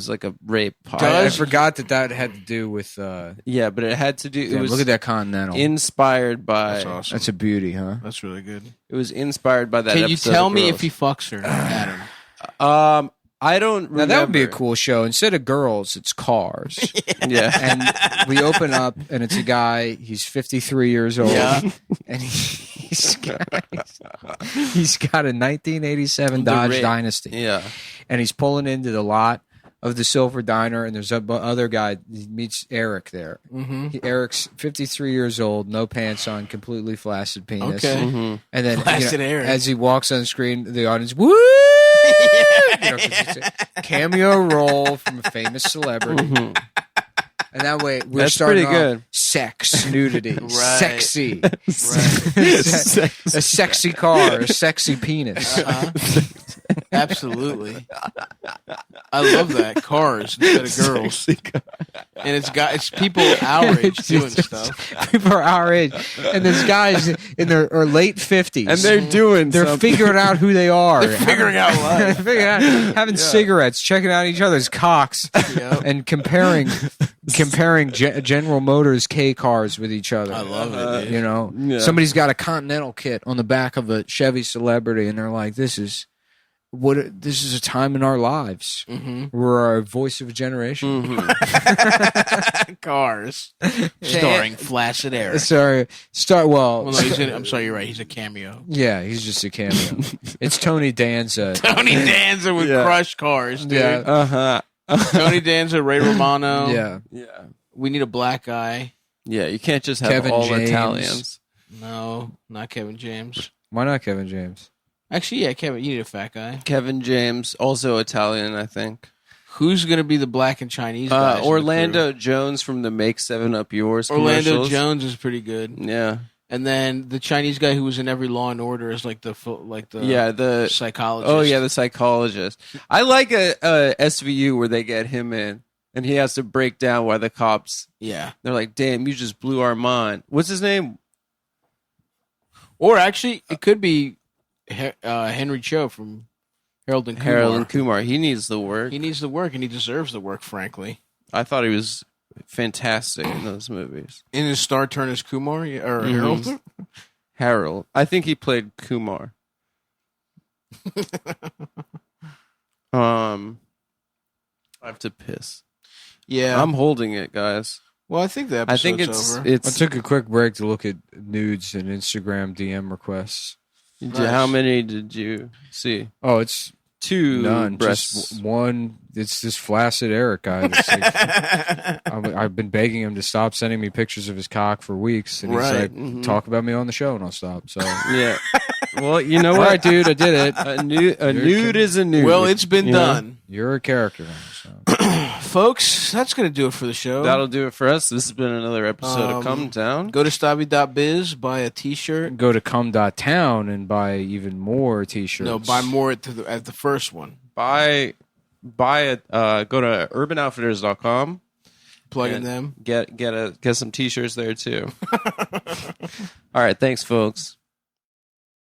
like a rape pod. I forgot that had to do with. Yeah, but it had to do. It Damn, was look at that Continental. inspired by. That's awesome. That's a beauty, huh? That's really good. It was inspired by that. Can you episode tell of me Girls. if he fucks her, Adam? I don't Now remember. that would be a cool show. Instead of girls, it's cars. Yeah. And we open up, and it's a guy. He's 53 years old, Yeah. and he's got a 1987 Dodge rape. Dynasty, Yeah. and he's pulling into the lot of the Silver Diner, and there's a other guy. He meets Eric there. Mm-hmm. Eric's 53 years old, no pants on, completely flaccid penis. Okay. Mm-hmm. And then Flaccid Eric. as he walks on screen, the audience, woo! 'Cause it's a cameo role from a famous celebrity. Mm-hmm. And that way, we're That's starting pretty off good. sex, nudity, Right. sexy, Right. a sexy car, a sexy penis. Absolutely. I love that. Cars instead of girls. And it's people our age doing stuff. People are our age, and there's guys in their late 50s, And they're figuring out who they are. They're figuring out life. Having cigarettes, checking out each other's cocks, and comparing General Motors K cars with each other. I love it. Dude. You know, somebody's got a Continental kit on the back of a Chevy Celebrity, and they're like, "This is a time in our lives. We're a voice of a generation." Cars, starring Flaccid Eric. Well, No, I'm sorry, you're right. He's a cameo. yeah, he's just a cameo. It's Tony Danza. Tony Danza with Crush Cars, dude. Yeah. Tony Danza, Ray Romano. Yeah. We need a black guy. Yeah, you can't just have Kevin all James. Italians. No, not Kevin James. Why not Kevin James? Actually, yeah, Kevin. You need a fat guy. Kevin James, also Italian, I think. Who's going to be the black and Chinese guys? Orlando Jones from the Make 7 Up Yours Orlando commercials. Jones is pretty good. Yeah. And then the Chinese guy who was in every Law and Order is like the psychologist. Oh yeah, the psychologist. I like a SVU where they get him in and he has to break down why the cops. Yeah. They're like, "Damn, you just blew our mind." What's his name? Or actually, it could be Henry Cho from Harold and Kumar. Harold and Kumar. He needs the work. He needs the work, and he deserves the work, frankly. I thought he was fantastic in those movies. In his star turn as Kumar or Harold? Harold. I think he played Kumar. I have to piss. Yeah. I'm holding it, guys. Well, I think the I episode's think it's over. I took a quick break to look at nudes and Instagram DM requests. Nice. How many did you see? Oh, it's 2 none. breasts. Just one. It's this flaccid Eric guy. That's like, I've been begging him to stop sending me pictures of his cock for weeks, and he's Right. like, "Talk about me on the show, and I'll stop." So, Yeah. Well, you know all what? right, dude, I did it. A nude is a nude. Well, it's been You know? done. You're a character now. So. Folks, that's going to do it for the show. That'll do it for us. This has been another episode of Cumtown. Go to stabby.biz, buy a T-shirt. Go to cum.town and buy even more T-shirts. No, buy more at the first one. Buy it. Go to urbanoutfitters.com. Plug in and them. Get some T-shirts there too. All right. Thanks, folks.